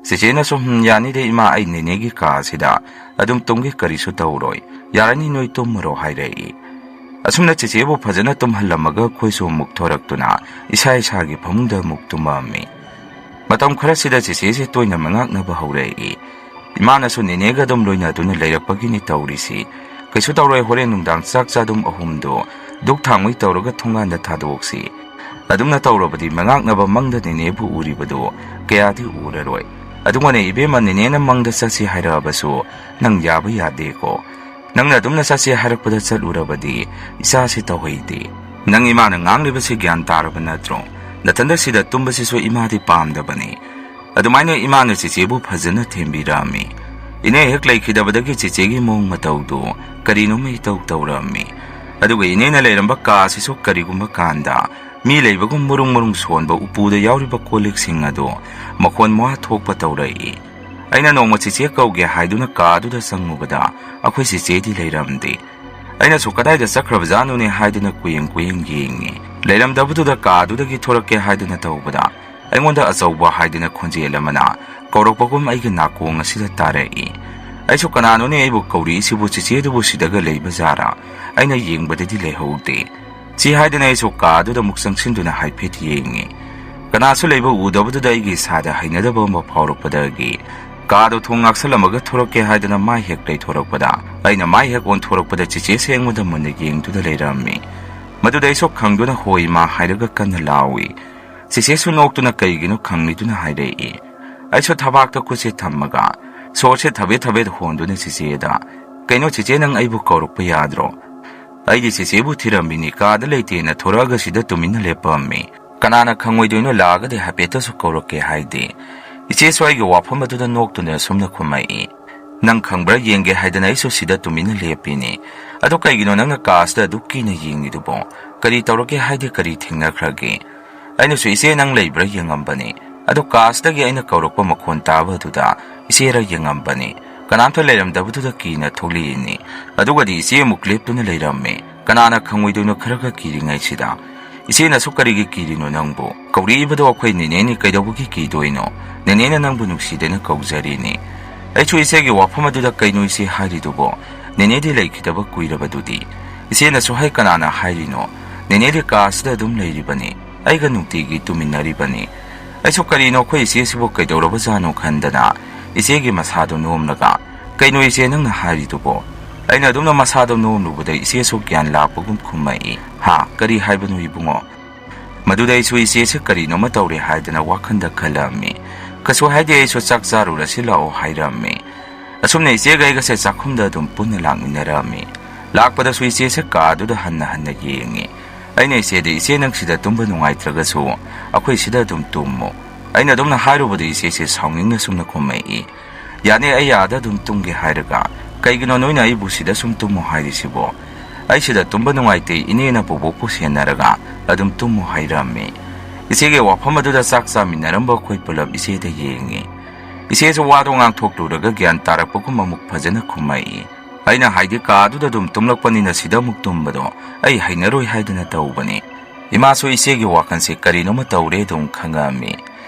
ꯆꯤꯆꯦꯅꯁꯨ ꯌꯥꯅꯤꯗꯦ ꯏꯃꯥ ꯑꯩ ꯅꯦꯅꯦꯒꯤ ꯀꯥꯁꯤꯗ ꯑꯗꯨꯝ ꯇꯨꯝꯒꯦ ꯀꯔꯤꯁꯨ ꯇꯧꯔꯣꯏ ꯌꯥꯔꯅꯤ ꯅꯣꯏ ꯇꯨꯝꯃꯨꯔꯣ ꯍꯥꯏꯔꯛꯏ ꯑꯁꯨꯝꯅ ꯆꯤꯆꯦꯕꯨ ꯐꯖꯅ ꯇꯨꯝꯍꯜꯂꯝꯃꯒ ꯑꯩꯈꯣꯏꯁꯨ ꯑꯃꯨꯛ ꯊꯣꯔꯛꯇꯨꯅ ꯏꯁꯥꯒꯤ ꯐꯃꯨꯡꯗ ꯑꯃꯨꯛ ꯇꯨꯝꯃꯝꯃꯤ ꯃꯇꯝ ꯈꯔꯁꯤꯗ ꯆꯤꯆꯦꯁꯤ ꯇꯣꯏꯅ ꯃꯉꯥꯛꯅꯕ ꯍꯧꯔꯛꯏ ꯏꯃꯥꯅꯁꯨ ꯅꯦꯅꯦꯒ ꯑꯗꯨꯝ ꯂꯣꯏꯅꯗꯨꯅ ꯂꯩꯔꯛꯄꯒꯤꯅꯤ ꯇꯧꯔꯤꯁꯤ ꯀꯩꯁꯨ ꯇꯧꯔꯣꯏ ꯍꯣꯔꯦꯟ ꯅꯨꯡꯗꯥꯡ ꯆꯥꯛ ꯆꯥꯗꯨꯝ ꯑꯍꯨꯝꯗꯣ ꯗꯨꯛ ꯊꯥꯡꯃꯩ ꯇꯧꯔꯒ ꯊꯣꯡꯒꯥꯟꯗ ꯊꯥꯗꯣꯛꯁꯤ ꯑꯗꯨꯝꯅ ꯇꯧꯔꯕꯗꯤ ꯃꯉꯥꯛꯅꯕ ꯃꯪꯗ ꯅꯦꯅꯦꯕꯨ ꯎꯔꯤꯕꯗꯨ ꯀꯌꯥꯗꯤ ꯎꯔꯔꯣꯏ ꯑꯗꯨꯒꯅꯦ ꯏꯕꯦꯝꯃ ꯅꯦꯅꯦꯅ ꯃꯪꯗ ꯆꯠꯁꯤ ꯍꯥꯏꯔꯛꯑꯕꯁꯨ ꯅꯪ ꯌꯥꯕ ꯌꯥꯗꯦꯀꯣ ꯅꯪꯅ ꯑꯗꯨꯝꯅ ꯆꯠꯁꯤ ꯍꯥꯏꯔꯛꯄꯗ ꯆꯠꯂꯨꯔꯕꯗꯤ ꯏꯆꯥꯁꯤ ꯇꯧꯍꯩꯗꯦ ꯅꯪ ꯏꯃꯥꯅ ꯉꯥꯡꯂꯤꯕꯁꯤ ꯒ꯭ꯌꯥꯟ ꯇꯥꯔꯕ ꯅꯠꯇ꯭ꯔꯣ ꯅꯊꯟꯗ ꯁꯤꯗ ꯇꯨꯝꯕꯁꯤꯁꯨ ꯏꯃꯥꯗꯤ ꯄꯥꯝꯗꯕꯅꯤ ꯑꯗꯨꯃꯥꯏꯅ ꯏꯃꯥꯅ ꯆꯤꯆꯦꯕꯨ ꯐꯖꯅ ꯊꯦꯝꯕꯤꯔꯝꯃꯤ ꯏꯅꯦ ꯍꯦꯛ ꯂꯩꯈꯤꯗꯕꯗꯒꯤ ꯆꯤꯆꯦꯒꯤ ꯃꯑꯣꯡ ꯃꯇꯧꯗꯨ ꯀꯔꯤꯅꯣꯝꯃ ꯏꯇꯧ ꯇꯧꯔꯝꯃꯤ ꯑꯗꯨꯒ ꯏꯅꯦꯅ ꯂꯩꯔꯝꯕ ꯀꯥꯁꯤꯁꯨ ꯀꯔꯤꯒꯨꯝꯕ ꯀꯥꯟꯗ ꯃꯤ ꯂꯩꯕꯒꯨꯝ ꯃꯔꯨꯡ ꯁꯣꯟꯕ ꯎꯄꯨꯗ ꯌꯥꯎꯔꯤꯕ ꯀꯣꯜꯂꯤꯛꯁꯤꯡ ꯑꯗꯨ ꯃꯈꯣꯟ ꯃꯋꯥ ꯊꯣꯛꯄ ꯇꯧꯔꯛꯏ ꯑꯩꯅ ꯅꯣꯡꯃ ꯆꯤꯆꯦ ꯀꯧꯒꯦ ꯍꯥꯏꯗꯨꯅ ꯀꯥꯗꯨꯗ ꯆꯪꯉꯨꯕꯗ ꯑꯩꯈꯣꯏ ꯆꯤꯆꯦꯗꯤ ꯂꯩꯔꯝꯗꯦ ꯑꯩꯅꯁꯨ ꯀꯗꯥꯏꯗ ꯆꯠꯈ꯭ꯔꯕꯖꯥꯠꯅꯣꯅꯦ ꯍꯥꯏꯗꯨꯅ ꯀꯨꯌꯦꯡ ꯌꯦꯡꯉꯤ ꯂꯩꯔꯝꯗꯕꯗꯨꯗ ꯀꯥꯗꯨꯗꯒꯤ ꯊꯣꯔꯛꯀꯦ ꯍꯥꯏꯗꯨꯅ ꯇꯧꯕꯗ ꯑꯩꯉꯣꯟꯗ ꯑꯆꯧꯕ ꯍꯥꯏꯗꯅ ꯈꯣꯟꯖꯦꯜ ꯑꯃꯅ ꯀꯧꯔꯛꯄꯒꯨꯝ ꯑꯩꯒꯤ ꯅꯥꯀꯣꯡ ꯑꯁꯤꯗ ꯇꯥꯔꯛꯏ꯫ ꯑꯩꯁꯨ ꯀꯅꯥꯅꯣꯅꯦ ꯑꯩꯕꯨ ꯀꯧꯔꯤꯁꯤꯕꯨ ꯆꯤꯆꯦꯗꯨꯕꯨ ꯁꯤꯗꯒ ꯂꯩꯕ ꯖꯥꯔꯥ? ꯑꯩꯅ ꯌꯦꯡꯕꯗꯗꯤ ꯂꯩꯍꯧꯗꯦ꯫ ꯁꯤ ꯍꯥꯏꯗꯅ ꯑꯩꯁꯨ ꯀꯥꯗꯨꯗ ꯑꯃꯨꯛ ꯆꯪꯁꯤꯟꯗꯨꯅ ꯍꯥꯏꯐꯦꯠ ꯌꯦꯡꯉꯤ꯫ ꯀꯅꯥꯁꯨ ꯂꯩꯕ ꯎꯗꯕꯗꯨꯗ ꯑꯩꯒꯤ ꯏꯁꯥꯗ ꯍꯩꯅꯗꯕ ꯑꯃ ꯐꯥꯎꯔꯛꯄꯗꯒꯤ ꯀꯥꯗꯨ ꯊꯣꯡ ꯉꯥꯛꯁꯜꯂꯝꯃꯒ ꯊꯣꯔꯛꯀꯦ ꯍꯥꯏꯗꯅ ꯃꯥꯏ ꯍꯦꯛ ꯂꯩꯊꯣꯔꯛꯄꯗ ꯑꯩꯅ ꯃꯥꯏ ꯍꯦꯛ ꯑꯣꯟꯊꯣꯔꯛꯄꯗ ꯆꯤꯆꯦꯁꯦ ꯑꯩꯉꯣꯟꯗ ꯃꯨꯟꯅ ꯌꯦꯡꯗꯨꯅ ꯂꯩꯔꯝꯃꯤ꯫ ꯃꯗꯨꯗ ꯑꯩꯁꯨ ꯈꯪꯗꯨꯅ ꯍꯣꯏ ꯃꯥ ꯍꯥꯏꯔꯒ ꯀꯟꯅ ꯂꯥꯎꯏ꯫ ꯆꯤꯆꯦꯁꯨ ꯅꯣꯛꯇꯨꯅ ꯀꯩꯒꯤꯅꯣ ꯈꯪꯂꯤꯗꯨꯅ ꯍꯥꯏꯔꯛꯏ꯫ ꯑꯩꯁꯨ ꯊꯕꯥꯛꯇ ꯈꯨꯠꯁꯦ ꯊꯝꯃꯒ ꯁꯣꯔꯁꯦ ꯊꯕꯦꯠ ꯍꯣꯟꯗꯨꯅ ꯆꯤꯆꯦꯗ "ꯀꯩꯅꯣ ꯆꯤꯆꯦ ꯅꯪ ꯑꯩꯕꯨ ꯀꯧꯔꯛꯄ ꯌꯥꯗ꯭ꯔꯣ? ꯑꯩꯗꯤ ꯆꯤꯆꯦꯕꯨ ꯊꯤꯔꯝꯃꯤꯅꯤ ꯀꯥꯗ ꯂꯩꯇꯦꯅ ꯊꯣꯔꯛꯑꯒ ꯁꯤꯗ ꯇꯨꯃꯤꯟꯅ ꯂꯦꯞꯄꯝꯃꯤ꯫ ꯀꯅꯥꯅ ꯈꯪꯉꯣꯏꯗꯣꯏꯅꯣ ꯂꯥꯛꯑꯒꯗꯤ ꯍꯥꯏꯐꯦꯠꯇꯁꯨ ꯀꯧꯔꯛꯀꯦ ꯍꯥꯏꯗꯦ꯫ ꯏꯆꯦꯁꯨ ꯑꯩꯒꯤ ꯋꯥꯐꯝ ꯑꯗꯨꯗ ꯅꯣꯛꯇꯨꯅ ꯁꯨꯝꯅ ꯈꯨꯝꯃꯛꯏ꯫ ꯅꯪ ꯈꯪꯕ꯭ꯔꯥ ꯌꯦꯡꯒꯦ ꯍꯥꯏꯗꯅ ꯑꯩꯁꯨ ꯁꯤꯗ ꯇꯨꯃꯤꯟꯅ ꯂꯦꯞꯄꯤꯅꯤ꯫ ꯑꯗꯣ ꯀꯩꯒꯤꯅꯣ ꯅꯪꯅ ꯀꯥꯁꯤꯗ ꯑꯗꯨꯛ ꯀꯤꯅ ꯌꯦꯡꯉꯤꯗꯨꯕꯣ? ꯀꯔꯤ ꯇꯧꯔꯒꯦ ꯍꯥꯏꯗꯤ ꯀꯔꯤ ꯊꯦꯡꯅꯈ꯭ꯔꯒꯦ? ꯑꯩꯅꯁꯨ ꯏꯆꯦ ꯅꯪ ꯂꯩꯕ꯭ꯔꯥ ꯌꯦꯡꯉꯝꯕꯅꯤ꯫ ꯑꯗꯣ ꯀꯥꯁꯤꯗꯒꯤ ꯑꯩꯅ ꯀꯧꯔꯛꯄ ꯃꯈꯣꯟ ꯇꯥꯕ ꯑꯗꯨꯗ ꯏꯆꯦꯔ ꯌꯦꯡꯉꯝꯕꯅꯤ꯫ ꯀꯅꯥꯝꯇ ꯂꯩꯔꯝꯗꯕꯗꯨꯗ ꯀꯤꯅ ꯊꯣꯛꯂꯛꯏꯅꯤ꯫ ꯑꯗꯨꯒꯗꯤ ꯏꯆꯦ ꯑꯃꯨꯛ ꯂꯦꯞꯇꯨꯅ ꯂꯩꯔꯝꯃꯦ꯫ ꯀꯅꯥꯅ ꯈꯪꯉꯣꯏꯗꯣꯏꯅꯣ ꯈꯔ ꯀꯤꯔꯤꯉꯩꯁꯤꯗ꯫ ꯏꯆꯦꯅꯁꯨ ꯀꯔꯤꯒꯤ ꯀꯤꯔꯤꯅꯣ ꯅꯪꯕꯨ? ꯀꯧꯔꯛꯏꯕꯗꯣ ꯑꯩꯈꯣꯏ ꯅꯦꯅꯦꯅꯤ ꯀꯩꯗꯧꯕꯒꯤ ꯀꯤꯗꯣꯏꯅꯣ? ꯅꯦꯅꯦꯅ ꯅꯪꯕꯨ ꯅꯨꯡꯁꯤꯗꯅ ꯀꯧꯖꯔꯤꯅꯤ꯫ ꯑꯩꯁꯨ ꯏꯆꯦꯒꯤ ꯋꯥꯐꯝ ꯑꯗꯨꯗ ꯀꯩꯅꯣ ꯏꯆꯦ ꯍꯥꯏꯔꯤꯗꯨꯕꯣ? ꯅꯦꯅꯦꯗꯤ ꯂꯩꯈꯤꯗꯕ ꯀꯨꯏꯔꯕꯗꯨꯗꯤ꯫ ꯏꯆꯦꯅꯁꯨ ꯍꯩ ꯀꯅꯥꯅ ꯍꯥꯏꯔꯤꯅꯣ? ꯅꯦꯅꯦꯗꯤ ꯀꯥꯁꯤꯗ ꯑꯗꯨꯝ ꯂꯩꯔꯤꯕꯅꯤ꯫ ꯑꯩꯒ ꯅꯨꯡꯇꯤꯒꯤ ꯇꯨꯃꯤꯟꯅꯔꯤꯕꯅꯤ꯫ ꯑꯩꯁꯨ ꯀꯔꯤꯅꯣ ꯑꯩꯈꯣꯏ ꯏꯆꯦꯁꯤꯕꯨ ꯀꯩꯗꯧꯔꯕꯖꯥꯠꯅꯣ ꯈꯟꯗꯅ ꯏꯆꯦꯒꯤ ꯃꯁꯥꯗꯣ ꯅꯣꯝꯂꯒ "ꯀꯩꯅꯣ ꯏꯆꯦ ꯅꯪꯅ ꯍꯥꯏꯔꯤꯗꯨꯕꯣ?" ꯑꯩꯅ ꯑꯗꯨꯝꯅ ꯃꯁꯥꯗꯣ ꯅꯣꯝꯂꯨꯕꯗ ꯏꯆꯦꯁꯨ ꯒ꯭ꯌꯥꯟ ꯂꯥꯛꯄꯒꯨꯝ ꯈꯨꯝꯃꯛꯏ꯫ "ꯍꯥ ꯀꯔꯤ ꯍꯥꯏꯕꯅꯣ ꯏꯕꯨꯡꯉꯣ?" ꯃꯗꯨꯗ ꯑꯩꯁꯨ ꯏꯆꯦꯁꯦ ꯀꯔꯤꯅꯣꯃ ꯇꯧꯔꯦ ꯍꯥꯏꯗꯅ ꯋꯥꯈꯟꯗ ꯈꯜꯂꯝꯃꯤ꯫ ꯀꯩꯁꯨ ꯍꯥꯏꯗꯦ ꯑꯩꯁꯨ ꯆꯥꯛ ꯆꯥꯔꯨꯔꯁꯤ ꯂꯥꯛꯑꯣ ꯍꯥꯏꯔꯝꯃꯤ꯫ ꯑꯁꯨꯝꯅ ꯏꯆꯦꯒ ꯑꯩꯒꯁꯦ ꯆꯥꯛꯈꯨꯝꯗ ꯑꯗꯨꯝ ꯄꯨꯟꯅ ꯂꯥꯛꯃꯤꯟꯅꯔꯝꯃꯤ꯫ ꯂꯥꯛꯄꯗꯁꯨ ꯏꯆꯦꯁꯦ ꯀꯥꯗꯨꯗ ꯍꯟꯅ ꯌꯦꯡꯉꯤ꯫ ꯑꯩꯅ ꯏꯆꯦꯗ "ꯏꯆꯦ ꯅꯪ ꯁꯤꯗ ꯇꯨꯝꯕ ꯅꯨꯡꯉꯥꯏꯇ꯭ꯔꯒꯁꯨ ꯑꯩꯈꯣꯏ ꯁꯤꯗ ꯑꯗꯨꯝ ꯇꯨꯝꯃꯨ." ꯑꯩꯅ ꯑꯗꯨꯝꯅ ꯍꯥꯏꯔꯨꯕꯗ ꯏꯆꯦꯁꯦ ꯁꯥꯎꯅꯤꯡꯅ ꯁꯨꯝꯅ ꯈꯨꯝꯃꯛꯏ꯫ "ꯌꯥꯅꯤ ꯑꯩ ꯑꯥꯗ ꯑꯗꯨꯝ ꯇꯨꯝꯒꯦ ꯍꯥꯏꯔꯒ ꯀꯩꯒꯤꯅꯣ ꯅꯣꯏꯅ ꯑꯩꯕꯨ ꯁꯤꯗ ꯁꯨꯝ ꯇꯨꯝꯃꯨ ꯍꯥꯏꯔꯤꯁꯤꯕꯣ? ꯑꯩ ꯁꯤꯗ ꯇꯨꯝꯕ ꯅꯨꯡꯉꯥꯏꯇꯦ ꯏꯅꯦꯅ ꯕꯣꯕꯣꯛꯄꯨ ꯁꯦꯟꯅꯔꯒ ꯑꯗꯨꯝ ꯇꯨꯝꯃꯨ ꯍꯥꯏꯔꯝꯃꯤ." ꯏꯆꯦꯒꯤ ꯋꯥꯐꯝ ꯑꯗꯨꯗ ꯆꯥꯛ ꯆꯥꯃꯤꯟꯅꯔꯝꯕ ꯑꯩꯈꯣꯏ ꯄꯨꯂꯞ ꯏꯆꯦꯗ ꯌꯦꯡꯉꯤ꯫ ꯏꯆꯦꯁꯨ ꯋꯥꯗꯣ ꯉꯥꯡꯊꯣꯛꯂꯨꯔꯒ ꯒ꯭ꯌꯥꯟ ꯇꯥꯔꯛꯄꯒꯨꯝ ꯑꯃꯨꯛ ꯐꯖꯅ ꯈꯨꯝꯃꯛꯏ꯫ ꯑꯩꯅ ꯍꯥꯏꯗꯤ ꯀꯥꯗꯨꯗ ꯑꯗꯨꯝ ꯇꯨꯝꯂꯛꯄꯅꯤꯅ ꯁꯤꯗ ꯑꯃꯨꯛ ꯇꯨꯝꯕꯗꯣ ꯑꯩ ꯍꯩꯅꯔꯣꯏ ꯍꯥꯏꯗꯅ ꯇꯧꯕꯅꯤ꯫ ꯏꯃꯥꯁꯨ ꯏꯆꯦꯒꯤ ꯋꯥꯈꯜꯁꯦ ꯀꯔꯤꯅꯣꯃ ꯇꯧꯔꯦ ꯑꯗꯨꯝ ꯈꯪꯉꯛꯑꯝꯃꯤ꯫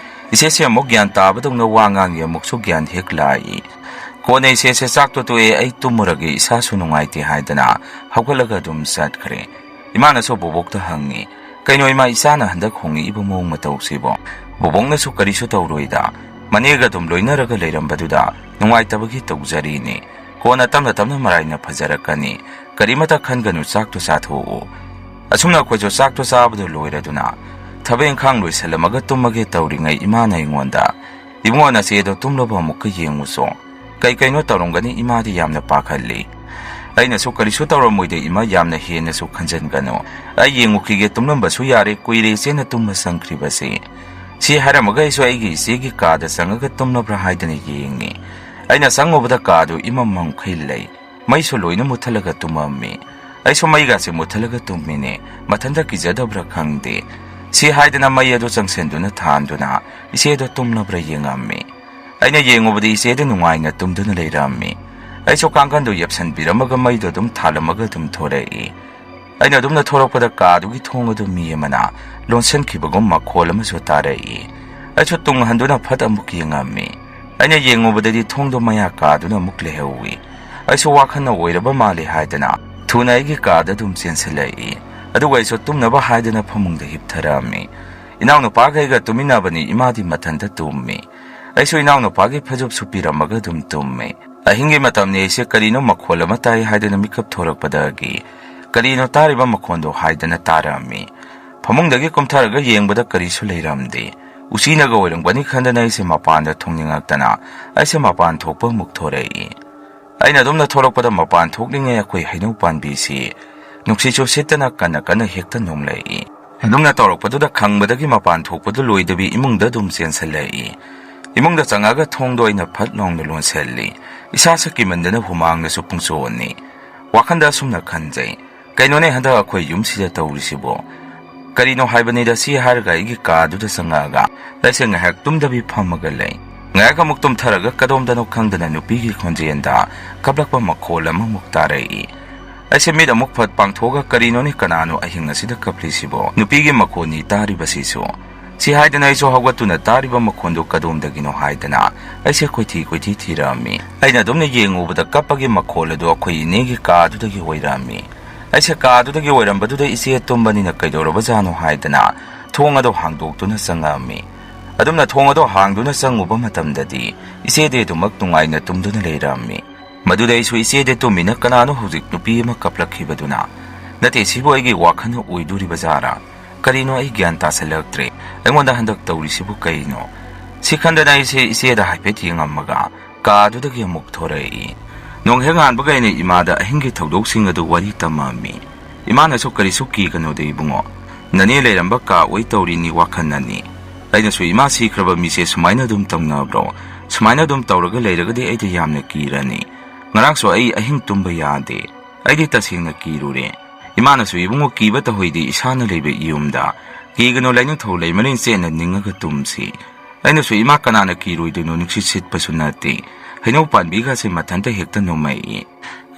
ꯏꯆꯦꯁꯦ ꯑꯃꯨꯛ ꯒ꯭ꯌꯥꯟ ꯇꯥꯕꯗꯧꯅ ꯋꯥ ꯉꯥꯡꯉꯤ ꯑꯃꯨꯛꯁꯨ ꯒ꯭ꯌꯥꯟ ꯍꯦꯛ ꯂꯥꯛꯏ꯫ ꯀꯣꯟꯅ ꯏꯆꯦꯁꯦ ꯆꯥꯛꯇꯣ ꯇꯣꯛꯑꯦ ꯑꯩ ꯇꯨꯝꯃꯨꯔꯒꯦ ꯏꯁꯥꯁꯨ ꯅꯨꯡꯉꯥꯏꯇꯦ ꯍꯥꯏꯗꯅ ꯍꯧꯒꯠꯂꯒ ꯑꯗꯨꯝ ꯆꯠꯈ꯭ꯔꯦ꯫ ꯏꯃꯥꯅꯁꯨ ꯕꯣꯕꯣꯛꯇ ꯍꯪꯉꯤ꯫ "ꯀꯩꯅꯣ ꯏꯃꯥ ꯏꯆꯥꯅ ꯍꯟꯗꯛ ꯍꯣꯡꯉꯛꯏꯕ ꯃꯑꯣꯡ ꯃꯇꯧꯁꯤꯕꯣ?" ꯕꯣꯕꯣꯛꯅꯁꯨ "ꯀꯔꯤꯁꯨ ꯇꯧꯔꯣꯏꯗ ꯃꯅꯦꯒ ꯑꯗꯨꯝ ꯂꯣꯏꯅꯔꯒ ꯂꯩꯔꯝꯕꯗꯨꯗ ꯅꯨꯡꯉꯥꯏꯇꯕꯒꯤ ꯇꯧꯖꯔꯤꯅꯤ꯫ ꯀꯣꯟꯅ ꯇꯞꯅ ꯃꯔꯥꯏꯅ ꯐꯖꯔꯛꯀꯅꯤ꯫ ꯀꯔꯤꯃꯇ ꯈꯟꯒꯅꯨ ꯆꯥꯛꯇꯣ ꯆꯥꯊꯣꯛꯎ." ꯑꯁꯨꯝꯅ ꯑꯩꯈꯣꯏꯁꯨ ꯆꯥꯛꯇꯣ ꯆꯥꯕꯗꯣ ꯂꯣꯏꯔꯗꯨꯅ ꯊꯕꯛ ꯏꯪꯈꯥꯡ ꯂꯣꯏꯁꯜꯂꯝꯃꯒ ꯇꯨꯝꯃꯒꯦ ꯇꯧꯔꯤꯉꯩ ꯏꯃꯥꯅ ꯑꯩꯉꯣꯟꯗ "ꯏꯕꯨꯡꯉꯣ ꯅꯆꯦꯗꯣ ꯇꯨꯝꯂꯕ ꯑꯃꯨꯛꯀ ꯌꯦꯡꯉꯨꯆꯣ." ꯀꯩꯅꯣ ꯇꯧꯔꯝꯒꯅꯤ ꯏꯃꯥꯗꯤ ꯌꯥꯝꯅ ꯄꯥꯈꯠꯂꯤ꯫ ꯑꯩꯅꯁꯨ "ꯀꯔꯤꯁꯨ ꯇꯧꯔꯝꯃꯣꯏꯗ ꯏꯃꯥ ꯌꯥꯝꯅ ꯍꯦꯟꯅꯁꯨ ꯈꯟꯖꯟꯒꯅꯨ꯫ ꯑꯩ ꯌꯦꯡꯉꯨꯈꯤꯒꯦ ꯇꯨꯝꯂꯝꯕꯁꯨ ꯌꯥꯔꯦ ꯀꯨꯏꯔꯦ ꯏꯆꯦꯅ ꯇꯨꯝꯕ ꯆꯪꯈ꯭ꯔꯤꯕꯁꯤ." ꯁꯤ ꯍꯥꯏꯔꯝꯃꯒ ꯑꯩꯁꯨ ꯑꯩꯒꯤ ꯏꯆꯦꯒꯤ ꯀꯥꯗ ꯆꯪꯉꯒ ꯇꯨꯝꯂꯕ꯭ꯔꯥ ꯍꯥꯏꯗꯅ ꯌꯦꯡꯉꯤ꯫ ꯑꯩꯅ ꯆꯪꯉꯨꯕꯗ ꯀꯥꯗꯨ ꯏꯃꯝ ꯃꯝꯈꯩ ꯂꯩ꯫ ꯃꯩꯁꯨ ꯂꯣꯏꯅ ꯃꯨꯠꯊꯠꯂꯒ ꯇꯨꯝꯃꯝꯃꯤ꯫ ꯑꯩꯁꯨ ꯃꯩꯒꯥꯁꯦ ꯃꯨꯠꯊꯠꯂꯒ ꯇꯨꯝꯃꯤꯅꯦ꯫ ꯃꯊꯟꯇ ꯀꯤꯖꯗꯕ꯭ꯔꯥ ꯈꯪꯗꯦ꯫ ꯁꯤ ꯍꯥꯏꯗꯅ ꯃꯩ ꯑꯗꯨ ꯆꯪꯁꯤꯟꯗꯨꯅ ꯊꯥꯟꯗꯨꯅ ꯏꯆꯦꯗꯣ ꯇꯨꯝꯂꯕ꯭ꯔꯥ ꯌꯦꯡꯉꯝꯃꯤ꯫ ꯑꯩꯅ ꯌꯦꯡꯉꯨꯕꯗ ꯏꯆꯦꯗ ꯅꯨꯡꯉꯥꯏꯅ ꯇꯨꯝꯗꯨꯅ ꯂꯩꯔꯝꯃꯤ꯫ ꯑꯩꯁꯨ ꯀꯥꯡꯈꯟꯗꯨ ꯌꯦꯞꯁꯟꯕꯤꯔꯝꯃꯒ ꯃꯩꯗꯣ ꯑꯗꯨꯝ ꯊꯥꯜꯂꯝꯃꯒ ꯑꯗꯨꯝ ꯊꯣꯔꯛꯏ꯫ ꯑꯩꯅ ꯑꯗꯨꯝꯅ ꯊꯣꯔꯛꯄꯗ ꯀꯥꯗꯨꯒꯤ ꯊꯣꯡ ꯑꯗꯨ ꯃꯤ ꯑꯃꯅ ꯂꯣꯟꯁꯤꯟꯈꯤꯕꯒꯨꯝ ꯃꯈꯣꯜ ꯑꯃꯁꯨ ꯇꯥꯔꯛꯏ꯫ ꯑꯩꯁꯨ ꯇꯨꯡꯍꯟꯗꯨꯅ ꯐꯠ ꯑꯃꯨꯛ ꯌꯦꯡꯉꯝꯃꯤ꯫ ꯑꯩꯅ ꯌꯦꯡꯉꯨꯕꯗꯗꯤ ꯊꯣꯡꯗꯣ ꯃꯌꯥ ꯀꯥꯗꯨꯅ ꯑꯃꯨꯛ ꯂꯩꯍꯧꯏ꯫ ꯑꯩꯁꯨ ꯋꯥꯈꯜꯅ ꯑꯣꯏꯔꯕ ꯃꯥꯜꯂꯤ ꯍꯥꯏꯗꯅ ꯊꯨꯅ ꯑꯩꯒꯤ ꯀꯥꯗ ꯑꯗꯨꯝ ꯆꯦꯟꯁꯤꯜꯂꯛꯏ꯫ ꯑꯗꯨꯒ ꯑꯩꯁꯨ ꯇꯨꯝꯅꯕ ꯍꯥꯏꯗꯅ ꯐꯃꯨꯡꯗ ꯍꯤꯞꯊꯔꯝꯃꯤ꯫ ꯏꯅꯥꯎꯅꯨꯄꯥꯒꯩꯒ ꯇꯨꯝꯃꯤꯟꯅꯕꯅꯤ ꯏꯃꯥꯗꯤ ꯃꯊꯟꯇ ꯇꯨꯝꯃꯤ꯫ ꯑꯩꯁꯨ ꯏꯅꯥꯎꯅꯨꯄꯥꯒꯤ ꯐꯩꯖꯨꯞ ꯁꯨꯞꯄꯤꯔꯝꯃꯒ ꯑꯗꯨꯝ ꯇꯨꯝꯃꯤ꯫ ꯑꯍꯤꯡꯒꯤ ꯃꯇꯝꯅꯤ ꯑꯩꯁꯦ ꯀꯔꯤꯅꯣ ꯃꯈꯣꯜ ꯑꯃ ꯇꯥꯏ ꯍꯥꯏꯗꯅ ꯃꯤꯀꯞ ꯊꯣꯔꯛꯄꯗꯒꯤ ꯀꯔꯤꯅꯣ ꯇꯥꯔꯤꯕ ꯃꯈꯣꯟꯗꯣ ꯍꯥꯏꯗꯅ ꯇꯥꯔꯝꯃꯤ꯫ ꯐꯃꯨꯡꯗꯒꯤ ꯀꯨꯝꯊꯔꯒ ꯌꯦꯡꯕꯗ ꯀꯔꯤꯁꯨ ꯂꯩꯔꯝꯗꯦ꯫ ꯎꯆꯤꯅꯒ ꯑꯣꯏꯔꯝꯒꯅꯤ ꯈꯟꯗꯅ ꯑꯩꯁꯦ ꯃꯄꯥꯟꯗ ꯊꯣꯛꯅꯤꯡꯉꯛꯇꯅ ꯑꯩꯁꯦ ꯃꯄꯥꯟ ꯊꯣꯛꯄ ꯑꯃꯨꯛ ꯊꯣꯔꯛꯏ꯫ ꯑꯩꯅ ꯑꯗꯨꯝꯅ ꯊꯣꯔꯛꯄꯗ ꯃꯄꯥꯟ ꯊꯣꯛꯂꯤꯉꯩ ꯑꯩꯈꯣꯏ ꯍꯩꯅꯧ ꯄꯥꯟꯕꯤꯁꯤ ꯅꯨꯡꯁꯤꯠꯁꯨ ꯁꯤꯠꯇꯅ ꯀꯟꯅ ꯍꯦꯛꯇ ꯅꯣꯝꯂꯛꯏ꯫ ꯑꯗꯨꯝꯅ ꯇꯧꯔꯛꯄꯗꯨꯗ ꯈꯪꯕꯗꯒꯤ ꯃꯄꯥꯟ ꯊꯣꯛꯄꯗꯨ ꯂꯣꯏꯗꯕꯤ ꯏꯃꯨꯡꯗ ꯑꯗꯨꯝ ꯆꯦꯟꯁꯤꯜꯂꯛꯏ꯫ ꯏꯃꯨꯡꯗ ꯆꯪꯉꯒ ꯊꯣꯡꯗꯣ ꯑꯩꯅ ꯐꯠ ꯂꯥꯎꯅ ꯂꯣꯟꯁꯤꯜꯂꯤ꯫ ꯏꯁꯥꯁꯦ ꯀꯤꯃꯟꯗꯅ ꯍꯨꯃꯥꯡꯅꯁꯨ ꯄꯨꯡꯆꯣꯠꯅꯤ꯫ ꯋꯥꯈꯟꯗ ꯑꯁꯨꯝꯅ ꯈꯟꯖꯩ, ꯀꯩꯅꯣꯅꯦ ꯍꯟꯗꯛ ꯑꯩꯈꯣꯏ ꯌꯨꯝꯁꯤꯗ ꯇꯧꯔꯤꯁꯤꯕꯣ? ꯀꯔꯤꯅꯣ ꯍꯥꯏꯕꯅꯤꯗ ꯁꯤ ꯍꯥꯏꯔꯒ ꯑꯩꯒꯤ ꯀꯥꯗꯨꯗ ꯆꯪꯉꯛꯑꯒ ꯑꯩꯁꯦ ꯉꯥꯏꯍꯥꯛ ꯇꯨꯝꯗꯕꯤ ꯐꯝꯃꯒ ꯂꯩ꯫ ꯉꯥꯏꯍꯥꯛ ꯑꯃꯨꯛ ꯇꯨꯝꯊꯔꯒ ꯀꯗꯣꯝꯗꯅꯣ ꯈꯪꯗꯅ ꯅꯨꯄꯤꯒꯤ ꯈꯣꯟꯖꯦꯜꯗ ꯀꯞꯂꯛꯄ ꯃꯈꯣꯜ ꯑꯃꯃꯨꯛ ꯇꯥꯔꯛꯏ꯫ ꯑꯩꯁꯦ ꯃꯤꯠ ꯑꯃꯨꯛ ꯐꯠ ꯄꯥꯡꯊꯣꯛꯑꯒ ꯀꯔꯤꯅꯣꯅꯦ ꯀꯅꯥꯅꯣ ꯑꯍꯤꯡ ꯑꯁꯤꯗ ꯀꯞꯂꯤꯁꯤꯕꯣ? ꯅꯨꯄꯤꯒꯤ ꯃꯈꯣꯟꯅꯤ ꯇꯥꯔꯤꯕꯁꯤꯁꯨ꯫ ꯁꯤ ꯍꯥꯏꯗꯅ ꯑꯩꯁꯨ ꯍꯧꯒꯠꯇꯨꯅ ꯇꯥꯔꯤꯕ ꯃꯈꯣꯟꯗꯨ ꯀꯗꯣꯝꯗꯒꯤꯅꯣ ꯍꯥꯏꯗꯅ ꯑꯩꯁꯦ ꯀꯣꯏꯊꯤ ꯊꯤꯔꯛꯑꯝꯃꯤ꯫ ꯑꯩꯅ ꯑꯗꯨꯝꯅ ꯌꯦꯡꯉꯨꯕꯗ ꯀꯞꯄꯒꯤ ꯃꯈꯣꯜ ꯑꯗꯨ ꯑꯩꯈꯣꯏ ꯏꯅꯦꯒꯤ ꯀꯥꯗꯨꯗꯒꯤ ꯑꯣꯏꯔꯛꯑꯝꯃꯤ꯫ ꯑꯩꯁꯦ ꯀꯥꯗꯨꯗꯒꯤ ꯑꯣꯏꯔꯝꯕꯗꯨꯗ ꯏꯆꯦ ꯇꯨꯝꯕꯅꯤꯅ ꯀꯩꯗꯧꯔꯕꯖꯥꯠꯅꯣ ꯍꯥꯏꯗꯅ ꯊꯣꯡ ꯑꯗꯨ ꯍꯥꯡꯗꯣꯛꯇꯨꯅ ꯆꯪꯉꯛꯑꯝꯃꯤ꯫ ꯑꯗꯨꯝꯅ ꯊꯣꯡ ꯑꯗꯨ ꯍꯥꯡꯗꯨꯅ ꯆꯪꯉꯨꯕ ꯃꯇꯝꯗꯗꯤ ꯏꯆꯦꯗꯤ ꯑꯗꯨꯃꯛ ꯅꯨꯡꯉꯥꯏꯅ ꯇꯨꯝꯗꯨꯅ ꯂꯩꯔꯝꯃꯤ꯫ ꯃꯗꯨꯗ ꯑꯩꯁꯨ ꯏꯆꯦꯗꯤ ꯇꯨꯝꯃꯤꯅ ꯀꯅꯥꯅꯣ ꯍꯧꯖꯤꯛ ꯅꯨꯄꯤ ꯑꯃ ꯀꯞꯂꯛꯈꯤꯕꯗꯨꯅ? ꯅꯠꯇꯦ, ꯁꯤꯕꯨ ꯑꯩꯒꯤ ꯋꯥꯈꯜꯅ ꯑꯣꯏꯗꯣꯔꯤꯕꯖꯥꯔꯥ? ꯀꯔꯤꯅꯣ ꯑꯩ ꯒ꯭ꯌꯥꯟ ꯇꯥꯁꯜꯂꯛꯇ꯭ꯔꯦ꯫ ꯑꯩꯉꯣꯟꯗ ꯍꯟꯗꯛ ꯇꯧꯔꯤꯁꯤꯕꯨ ꯀꯩꯅꯣ? ꯁꯤ ꯈꯟꯗꯅ ꯑꯩꯁꯦ ꯏꯆꯦꯗ ꯍꯥꯏꯐꯦꯠ ꯌꯦꯡꯉꯝꯃꯒ ꯀꯥꯗꯨꯗꯒꯤ ꯑꯃꯨꯛ ꯊꯣꯔꯛꯏ꯫ ꯅꯣꯡꯍꯦꯛ ꯉꯥꯟꯕꯒ ꯑꯩꯅ ꯏꯃꯥꯗ ꯑꯍꯤꯡꯒꯤ ꯊꯧꯗꯣꯛꯁꯤꯡ ꯑꯗꯨ ꯋꯥꯔꯤ ꯇꯝꯃꯝꯃꯤ꯫ ꯏꯃꯥꯅꯁꯨ ꯀꯔꯤꯁꯨ ꯀꯤꯒꯅꯨꯗ ꯏꯕꯨꯡꯉꯣ, ꯅꯅꯦ ꯂꯩꯔꯝꯕ ꯀꯥ ꯑꯣꯏ ꯇꯧꯔꯤꯅꯤ ꯋꯥꯈꯜꯅꯅꯤ꯫ ꯑꯩꯅꯁꯨ ꯏꯃꯥ ꯁꯤꯈ꯭ꯔꯕ ꯃꯤꯁꯦ ꯁꯨꯃꯥꯏꯅ ꯑꯗꯨꯝ ꯇꯧꯅꯕ꯭ꯔꯣ? ꯁꯨꯃꯥꯏꯅ ꯑꯗꯨꯝ ꯇꯧꯔꯒ ꯂꯩꯔꯒꯗꯤ ꯑꯩꯗꯤ ꯌꯥꯝꯅ ꯀꯤꯔꯅꯤ꯫ ꯉꯔꯥꯡꯁꯨ ꯑꯩ ꯑꯍꯤꯡ ꯇꯨꯝꯕ ꯌꯥꯗꯦ꯫ ꯑꯩꯗꯤ ꯇꯁꯦꯡꯅ ꯀꯤꯔꯨꯔꯦ꯫ ꯏꯃꯥꯅꯁꯨ ꯏꯕꯨꯡꯉꯣ ꯀꯤꯕ ꯇꯧꯍꯩꯗꯦ ꯏꯁꯥꯅ ꯂꯩꯕ ꯌꯨꯝꯗ꯫ ꯀꯤꯒꯅꯨ ꯂꯥꯏꯅꯤꯡꯊꯧ ꯂꯩꯃꯔꯦꯟ ꯆꯦꯠꯅ ꯅꯤꯡꯉꯒ ꯇꯨꯝꯁꯤ꯫ ꯑꯩꯅꯁꯨ ꯏꯃꯥ ꯀꯅꯥꯅ ꯀꯤꯔꯣꯏꯗꯣꯏꯅꯣ, ꯅꯨꯡꯁꯤꯠ ꯁꯤꯠꯄꯁꯨ ꯅꯠꯇꯦ꯫ ꯍꯩꯅꯧ ꯄꯥꯟꯕꯤꯒꯁꯦ ꯃꯊꯟꯇ ꯍꯦꯛꯇ ꯅꯣꯝꯃꯛꯏ꯫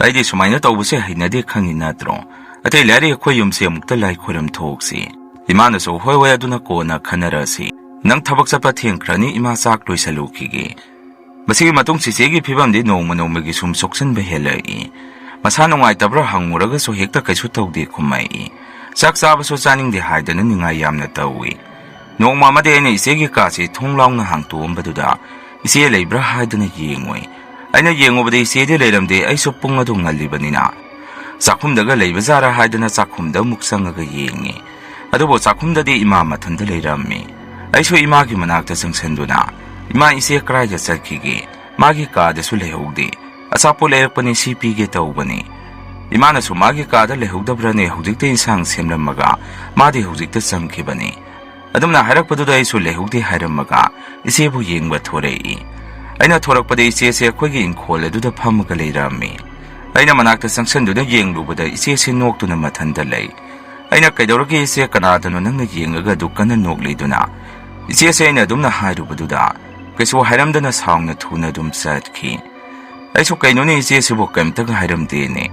ꯑꯩꯗꯤ ꯁꯨꯃꯥꯏꯅ ꯇꯧꯕꯁꯦ ꯍꯩꯅꯗꯦ ꯈꯪꯉꯤ ꯅꯠꯇ꯭ꯔꯣ? ꯑꯇꯩ ꯂꯥꯏꯔꯤ ꯑꯩꯈꯣꯏ ꯌꯨꯝꯁꯦ ꯑꯃꯨꯛꯇ ꯂꯥꯏ ꯈꯣꯏꯔꯝ ꯊꯣꯛꯁꯤ꯫ ꯏꯃꯥꯅꯁꯨ ꯍꯣꯏ ꯑꯗꯨꯅ ꯀꯣꯟꯅ ꯈꯟꯅꯔꯁꯤ꯫ ꯅꯪ ꯊꯕꯛ ꯆꯠꯄ ꯊꯦꯡꯈ꯭ꯔꯅꯤ, ꯏꯃꯥ ꯆꯥꯛ ꯂꯣꯏꯁꯜꯂꯨꯈꯤꯒꯦ꯫ ꯃꯁꯤꯒꯤ ꯃꯇꯨꯡ ꯆꯤꯆꯦꯒꯤ ꯐꯤꯕꯝꯗꯤ ꯅꯣꯡꯃ ꯅꯣꯡꯃꯒꯤ ꯁꯨꯝ ꯁꯣꯛꯆꯟꯕ ꯍꯦꯜꯂꯛꯏ꯫ ꯃꯁꯥ ꯅꯨꯡꯉꯥꯏꯇꯕ꯭ꯔꯥ ꯍꯪꯉꯨꯔꯒꯁꯨ ꯍꯦꯛꯇ ꯀꯩꯁꯨ ꯇꯧꯗꯦ ꯈꯨꯝꯃꯛꯏ꯫ ꯆꯥꯛ ꯆꯥꯕꯁꯨ ꯆꯥꯅꯤꯡꯗꯦ ꯍꯥꯏꯗꯅ ꯅꯤꯡꯉꯥꯏ ꯌꯥꯝꯅ ꯇꯧꯏ꯫ ꯅꯣꯡꯃ ꯑꯃꯗꯤ ꯑꯩꯅ ꯏꯆꯦꯒꯤ ꯀꯥꯁꯤ ꯊꯣꯡ ꯂꯥꯎꯅ ꯍꯥꯡꯇꯣꯛꯑꯝꯕꯗꯨꯗ ꯏꯆꯦ ꯂꯩꯕ꯭ꯔꯥ ꯍꯥꯏꯗꯅ ꯌꯦꯡꯉꯨꯏ꯫ ꯑꯩꯅ ꯌꯦꯡꯉꯨꯕꯗ ꯏꯆꯦꯗꯤ ꯂꯩꯔꯝꯗꯦ꯫ ꯑꯩꯁꯨ ꯄꯨꯡ ꯑꯗꯨ ꯉꯜꯂꯤꯕꯅꯤꯅ ꯆꯥꯛꯈꯨꯝꯗꯒ ꯂꯩꯕꯖꯥꯔꯥ ꯍꯥꯏꯗꯅ ꯆꯥꯛꯈꯨꯝꯗ ꯑꯃꯨꯛ ꯆꯪꯉꯒ ꯌꯦꯡꯉꯤ꯫ ꯑꯗꯨꯕꯨ ꯆꯥꯛꯈꯨꯝꯗꯗꯤ ꯏꯃꯥ ꯃꯊꯟꯇ ꯂꯩꯔꯝꯃꯤ꯫ ꯑꯩꯁꯨ ꯏꯃꯥꯒꯤ ꯃꯅꯥꯛꯇ ꯆꯪꯁꯟꯗꯨꯅ, ꯏꯃꯥ ꯏꯆꯦ ꯀꯔꯥꯏꯗ ꯆꯠꯈꯤꯒꯦ? ꯃꯥꯒꯤ ꯀꯥꯗꯁꯨ ꯂꯩꯍꯧꯗꯦ꯫ ꯑꯆꯥꯄꯣꯠ ꯂꯩꯔꯛꯄꯅꯤ, ꯁꯤ ꯄꯤꯒꯦ ꯇꯧꯕꯅꯤ꯫ ꯏꯃꯥꯅꯁꯨ ꯃꯥꯒꯤ ꯀꯥꯗ ꯂꯩꯍꯧꯗꯕ꯭ꯔꯅꯦ, ꯍꯧꯖꯤꯛꯇ ꯏꯟꯁꯥꯡ ꯁꯦꯝꯂꯝꯃꯒ ꯃꯥꯗꯤ ꯍꯧꯖꯤꯛꯇ ꯆꯪꯈꯤꯕꯅꯤ꯫ ꯑꯗꯨꯝꯅ ꯍꯥꯏꯔꯛꯄꯗꯨꯗ ꯑꯩꯁꯨ ꯂꯩꯍꯧꯗꯦ ꯍꯥꯏꯔꯝꯃꯒ ꯏꯆꯦꯕꯨ ꯌꯦꯡꯕ ꯊꯣꯔꯛꯏ꯫ ꯑꯩꯅ ꯊꯣꯔꯛꯄꯗ ꯏꯆꯦꯁꯦ ꯑꯩꯈꯣꯏꯒꯤ ꯏꯪꯈꯣꯜ ꯑꯗꯨꯗ ꯐꯝꯃꯒ ꯂꯩꯔꯝꯃꯤ꯫ ꯑꯩꯅ ꯃꯅꯥꯛꯇ ꯆꯪꯁꯟꯗꯨꯅ ꯌꯦꯡꯂꯨꯕꯗ ꯏꯆꯦꯁꯦ ꯅꯣꯛꯇꯨꯅ ꯃꯊꯟꯇ ꯂꯩ꯫ ꯑꯩꯅ ꯀꯩꯗꯧꯔꯒꯦ ꯏꯆꯦ, ꯀꯅꯥꯗꯅꯣ ꯅꯪꯅ ꯌꯦꯡꯉꯒ ꯑꯗꯨ ꯀꯟꯅ ꯅꯣꯛꯂꯤꯗꯨꯅ? ꯏꯆꯦꯁꯦ ꯑꯩꯅ ꯑꯗꯨꯝꯅ ꯍꯥꯏꯔꯨꯕꯗꯨꯗ ꯀꯩꯁꯨ ꯍꯥꯏꯔꯝꯗꯅ ꯁꯥꯎꯅ ꯊꯨꯅ ꯑꯗꯨꯝ ꯆꯠꯈꯤ꯫ ꯑꯩꯁꯨ ꯀꯩꯅꯣꯅꯦ ꯏꯆꯦꯁꯤꯕꯨ ꯀꯩꯝꯇꯒ ꯍꯥꯏꯔꯝꯗꯦꯅꯦ꯫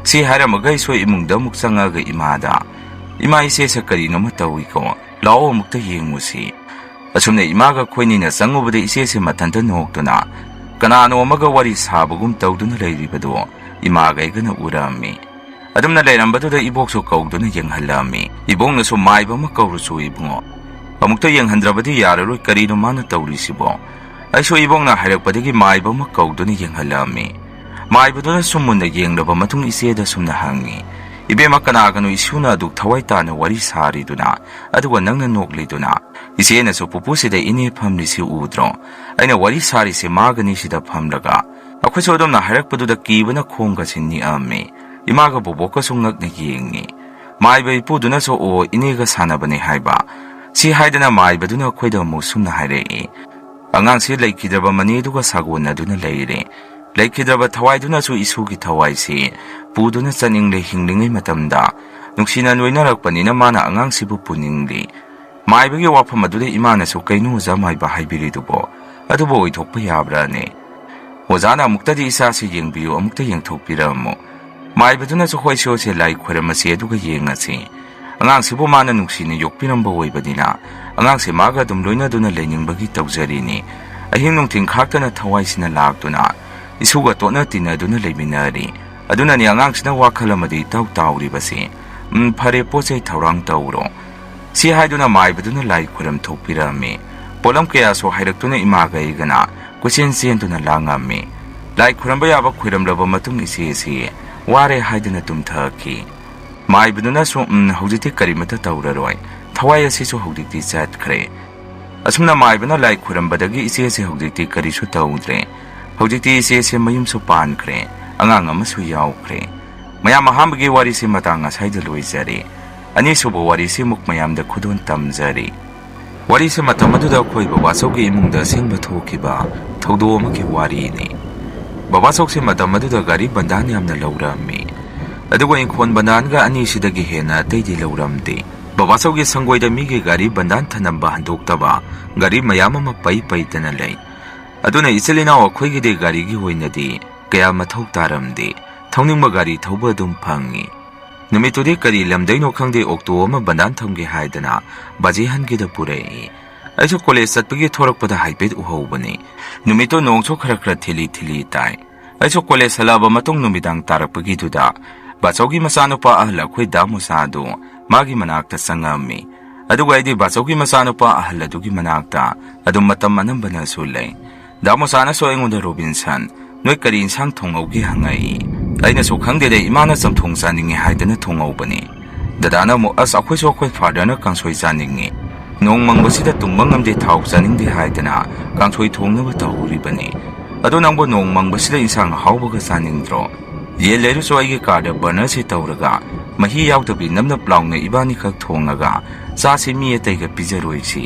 ꯁꯤ ꯍꯥꯏꯔꯝꯃꯒ ꯑꯩꯁꯨ ꯏꯃꯨꯡꯗ ꯑꯃꯨꯛ ꯆꯪꯉꯒ ꯏꯃꯥꯗ, ꯏꯃꯥ ꯏꯆꯦꯁꯦ ꯀꯔꯤꯅꯣꯃ ꯇꯧꯏꯀꯣ, ꯂꯥꯛꯑꯣ ꯑꯃꯨꯛꯇ ꯌꯦꯡꯉꯨꯁꯤ꯫ ꯑꯁꯨꯝꯅ ꯏꯃꯥꯒ ꯑꯩꯈꯣꯏꯅꯤꯅ ꯆꯪꯉꯨꯕꯗ ꯏꯆꯦꯁꯦ ꯃꯊꯟꯇ ꯅꯣꯛꯇꯨꯅ ꯀꯅꯥꯅꯣ ꯑꯃꯒ ꯋꯥꯔꯤ ꯁꯥꯕꯒꯨꯝ ꯇꯧꯗꯨꯅ ꯂꯩꯔꯤꯕꯗꯨ ꯏꯃꯥꯒ ꯑꯩꯒꯅ ꯎꯔꯝꯃꯤ꯫ ꯑꯗꯨꯝꯅ ꯂꯩꯔꯝꯕꯗꯨꯗ ꯏꯕꯣꯛꯁꯨ ꯀꯧꯗꯨꯅ ꯌꯦꯡꯍꯜꯂꯝꯃꯤ꯫ ꯏꯕꯣꯛꯅꯁꯨ ꯃꯥꯏꯕ ꯑꯃ ꯀꯧꯔꯨꯆꯣ ꯏꯕꯨꯡꯉꯣ, ꯑꯃꯨꯛꯇ ꯌꯦꯡꯍꯟꯗ꯭ꯔꯕꯗꯤ ꯌꯥꯔꯔꯣꯏ, ꯀꯔꯤꯅꯣ ꯃꯥꯅ ꯇꯧꯔꯤꯁꯤꯕꯣ? ꯑꯩꯁꯨ ꯏꯕꯣꯛꯅ ꯍꯥꯏꯔꯛꯄꯗꯒꯤ ꯃꯥꯏꯕ ꯑꯃ ꯀꯧꯗꯨꯅ ꯌꯦꯡꯍꯜꯂꯝꯃꯤ꯫ ꯃꯥꯏꯕꯗꯨꯅ ꯁꯨꯝ ꯃꯨꯟꯅ ꯌꯦꯡꯂꯕ ꯃꯇꯨꯡ ꯏꯆꯦꯗ ꯁꯨꯝꯅ ꯍꯪꯉꯤ, ꯏꯕꯦꯝꯃ ꯀꯅꯥꯒꯅꯣ ꯏꯁꯨꯅ ꯑꯗꯨꯛ ꯊꯋꯥꯏ ꯇꯥꯅ ꯋꯥꯔꯤ ꯁꯥꯔꯤꯗꯨꯅ, ꯑꯗꯨꯒ ꯅꯪꯅ ꯅꯣꯛꯂꯤꯗꯨꯅ? ꯏꯆꯦꯅꯁꯨ ꯄꯨꯄꯨꯁꯤꯗ ꯏꯅꯦ ꯐꯝꯂꯤꯁꯤ ꯎꯗ꯭ꯔꯣ? ꯑꯩꯅ ꯋꯥꯔꯤ ꯁꯥꯔꯤꯁꯦ ꯃꯥꯒꯅꯤ ꯁꯤꯗ ꯐꯝꯂꯒ꯫ ꯑꯩꯈꯣꯏꯁꯨ ꯑꯗꯨꯝꯅ ꯍꯥꯏꯔꯛꯄꯗꯨꯗ ꯀꯤꯕꯅ ꯈꯣꯡꯒꯁꯤ ꯅꯤꯛꯑꯝꯃꯤ꯫ ꯏꯃꯥꯒ ꯕꯣꯕꯣꯛꯀꯁꯨ ꯉꯛꯅ ꯌꯦꯡꯉꯤ꯫ ꯃꯥꯏꯕ ꯏꯄꯨꯗꯨꯅꯁꯨ ꯑꯣ ꯏꯅꯦꯒ ꯁꯥꯟꯅꯕꯅꯦ ꯍꯥꯏꯕ꯫ ꯁꯤ ꯍꯥꯏꯗꯅ ꯃꯥꯏꯕꯗꯨꯅ ꯑꯩꯈꯣꯏꯗ ꯑꯃꯨꯛ ꯁꯨꯝꯅ ꯍꯥꯏꯔꯛꯏ, ꯑꯉꯥꯡꯁꯤ ꯂꯩꯈꯤꯗ꯭ꯔꯕ ꯃꯅꯦꯗꯨꯒ ꯁꯥꯒꯣꯟꯅꯗꯨꯅ ꯂꯩꯔꯦ꯫ ꯂꯩꯈꯤꯗ꯭ꯔꯕ ꯊꯋꯥꯏꯗꯨꯅꯁꯨ ꯏꯁꯨꯒꯤ ꯊꯋꯥꯏꯁꯤ ꯄꯨꯗꯨꯅ ꯆꯠꯅꯤꯡꯂꯦ ꯍꯤꯡꯂꯤꯉꯩ ꯃꯇꯝꯗ꯫ ꯅꯨꯡꯁꯤꯅ ꯂꯣꯏꯅꯔꯛꯄꯅꯤꯅ ꯃꯥꯅ ꯑꯉꯥꯡꯁꯤꯕꯨ ꯄꯨꯅꯤꯡꯂꯤ꯫ ꯃꯥꯏꯕꯒꯤ ꯋꯥꯐꯝ ꯑꯗꯨꯗ ꯏꯃꯥꯅꯁꯨ ꯀꯩꯅꯣ ꯑꯣꯖꯥ ꯃꯥꯏꯕ ꯍꯥꯏꯕꯤꯔꯤꯗꯨꯕꯣ? ꯑꯗꯨꯕꯨ ꯑꯣꯏꯊꯣꯛꯄ ꯌꯥꯕ꯭ꯔꯥꯅꯦ? ꯑꯣꯖꯥꯅ ꯑꯃꯨꯛꯇꯗꯤ ꯏꯆꯥꯁꯤ ꯌꯦꯡꯕꯤꯌꯨ, ꯑꯃꯨꯛꯇ ꯌꯦꯡꯊꯣꯛꯄꯤꯔꯝꯃꯨ꯫ ꯃꯥꯏꯕꯗꯨꯅꯁꯨ ꯍꯣꯏ ꯁꯣꯁꯦ ꯂꯥꯏ ꯈꯣꯏꯔꯝꯃꯁꯤ ꯑꯗꯨꯒ ꯌꯦꯡꯉꯁꯤ꯫ ꯑꯉꯥꯡꯁꯤꯕꯨ ꯃꯥꯅ ꯅꯨꯡꯁꯤꯅ ꯌꯣꯛꯄꯤꯔꯝꯕ ꯑꯣꯏꯕꯅꯤꯅ ꯑꯉꯥꯡꯁꯤ ꯃꯥꯒ ꯑꯗꯨꯝ ꯂꯣꯏꯅꯗꯨꯅ ꯂꯩꯅꯤꯡꯕꯒꯤ ꯇꯧꯖꯔꯤꯅꯤ꯫ ꯑꯍꯤꯡ ꯅꯨꯡꯊꯤꯜ ꯈꯥꯛꯇꯅ ꯊꯋꯥꯏꯁꯤꯅ ꯂꯥꯛꯇꯨꯅ ꯏꯁꯨꯒ ꯇꯣꯠꯅ ꯇꯤꯟꯅꯗꯨꯅ ꯂꯩꯃꯤꯟꯅꯔꯤ꯫ ꯑꯗꯨꯅꯅꯤ ꯑꯉꯥꯡꯁꯤꯅ ꯋꯥꯈꯜ ꯑꯃꯗꯤ ꯏꯇꯥꯎ ꯇꯥꯎꯔꯤꯕꯁꯤ꯫ ꯐꯔꯦ ꯄꯣꯠ ꯆꯩ ꯊꯧꯔꯥꯡ ꯇꯧꯔꯣ꯫ ꯁꯤ ꯍꯥꯏꯗꯨꯅ ꯃꯥꯏꯕꯗꯨꯅ ꯂꯥꯏ ꯈꯣꯏꯔꯝ ꯊꯣꯛꯄꯤꯔꯝꯃꯤ꯫ ꯄꯣꯠꯂꯝ ꯀꯌꯥꯁꯨ ꯍꯥꯏꯔꯛꯇꯨꯅ ꯏꯃꯥꯒ ꯑꯩꯒꯅ ꯀꯣꯏꯆꯦꯟ ꯆꯦꯟꯗꯨꯅ ꯂꯥꯡꯉꯝꯃꯤ꯫ ꯂꯥꯏ ꯈꯣꯏꯔꯝꯕ ꯌꯥꯕ ꯈꯣꯏꯔꯝꯂꯕ ꯃꯇꯨꯡ ꯏꯆꯦꯁꯤ ꯋꯥꯔꯦ ꯍꯥꯏꯗꯨꯅ ꯇꯨꯝꯊꯈꯤ꯫ ꯃꯥꯏꯕꯗꯨꯅꯁꯨ ꯍꯧꯖꯤꯛꯇꯤ ꯀꯔꯤꯃꯠꯇ ꯇꯧꯔꯔꯣꯏ, ꯊꯋꯥꯏ ꯑꯁꯤꯁꯨ ꯍꯧꯖꯤꯛꯇꯤ ꯆꯠꯈ꯭ꯔꯦ꯫ ꯑꯁꯨꯝꯅ ꯃꯥꯏꯕꯅ ꯂꯥꯏ ꯈꯣꯏꯔꯝꯕꯗꯒꯤ ꯏꯆꯦꯁꯤ ꯍꯧꯖꯤꯛꯇꯤ ꯀꯔꯤꯁꯨ ꯇꯧꯗ꯭ꯔꯦ꯫ ꯍꯧꯖꯤꯛꯇꯤ ꯏꯆꯦꯁꯤ ꯃꯌꯨꯝꯁꯨ ꯄꯥꯟꯈ꯭ꯔꯦ, ꯑꯉꯥꯡ ꯑꯃꯁꯨ ꯌꯥꯎꯈ꯭ꯔꯦ꯫ ꯃꯌꯥꯝ ꯑꯍꯥꯟꯕꯒꯤ ꯋꯥꯔꯤꯁꯤ ꯃꯇꯥꯡ ꯉꯁꯥꯏꯗ ꯂꯣꯏꯖꯔꯦ꯫ ꯑꯅꯤꯁꯨꯕ ꯋꯥꯔꯤꯁꯤ ꯑꯃꯨꯛ ꯃꯌꯥꯝꯗ ꯈꯨꯗꯣꯜ ꯇꯝꯖꯔꯤ꯫ ꯋꯥꯔꯤꯁꯤ ꯃꯇꯝ ꯑꯗꯨꯗ ꯑꯩꯈꯣꯏ ꯕꯕꯥꯆꯧꯒꯤ ꯏꯃꯨꯡꯗ ꯑꯁꯦꯡꯕ ꯊꯣꯛꯈꯤꯕ ꯊꯧꯗꯣꯛ ꯑꯃꯒꯤ ꯋꯥꯔꯤꯅꯤ꯫ ꯕꯕꯥꯆꯧꯁꯤ ꯃꯇꯝ ꯑꯗꯨꯗ ꯒꯥꯔꯤ ꯕꯟꯗꯥꯟ ꯌꯥꯝꯅ ꯂꯧꯔꯝꯃꯤ꯫ ꯑꯗꯨꯒ ꯏꯪꯈꯣꯜ ꯕꯟꯗꯥꯟꯒ ꯑꯅꯤꯁꯤꯗꯒꯤ ꯍꯦꯟꯅ ꯑꯇꯩꯗꯤ ꯂꯧꯔꯝꯗꯦ꯫ ꯕꯕꯥꯆꯧꯒꯤ ꯁꯪꯒꯣꯏꯗ ꯃꯤꯒꯤ ꯒꯥꯔꯤ ꯕꯟꯗꯥꯟ ꯊꯅꯝꯕ ꯍꯟꯗꯣꯛꯇꯕ ꯒꯥꯔꯤ ꯃꯌꯥꯝ ꯑꯃ ꯄꯩꯗꯅ ꯂꯩ꯫ ꯑꯗꯨꯅ ꯏꯆꯤꯜ ꯏꯅꯥꯎ ꯑꯩꯈꯣꯏꯒꯤꯗꯤ ꯒꯥꯔꯤꯒꯤ ꯑꯣꯏꯅꯗꯤ ꯀꯌꯥ ꯃꯊꯧ ꯇꯥꯔꯝꯗꯦ꯫ ꯊꯧꯅꯤꯡꯕ ꯒꯥꯔꯤ ꯊꯧꯕ ꯑꯗꯨꯝ ꯐꯪꯉꯤ꯫ नुमितुदे करी लमदैनो खंगदे ऑक्टो अमा बंदान थमगे हाइदना बाजे हनगेदा पुरई आइसो कॉलेज चटपगी थोरकपदा हाइपेट उहौबने नुमितो नोंसो खरा खरा थिली थिली ताई आइसो कॉलेज हलाबा मतुंग नुमिदांग तारकपगी दुदा बाचौगी मचानुपा अहल अखोई दामुसादो मागी मनाक्ता संगमी अदुगा आइदि बाचौगी मचानुपा अहल अदुगी मनाक्ता अदुम मतम अनंबना सु लै दामुसाना सो एंगोंदा रोबिन्सन नोई करी इंसांग थोंगौगी हंगाई अइना सो खंगदेदे इमाना चमथोंग चानिंगे हाइदना थोंगौबने ददाना मो अस अखोइसो अखोइ फादरना कांसोइ चानिंगे नोंग मंगबसिदा तुंगबा ngamde थाव चानिंगदे हाइदना कांसोइ थोंगनबा तौरिबने अदो नंगबो नोंग मंगबसिदा इंसांग हाउबगा चानिंद्रो ये लेरुसो आइगे कार्ड बर्नर से तौरगा मही याउदबि नमनप लाउना इबानी खक थोंगगा चासी मी अतैगा पिजरोइसी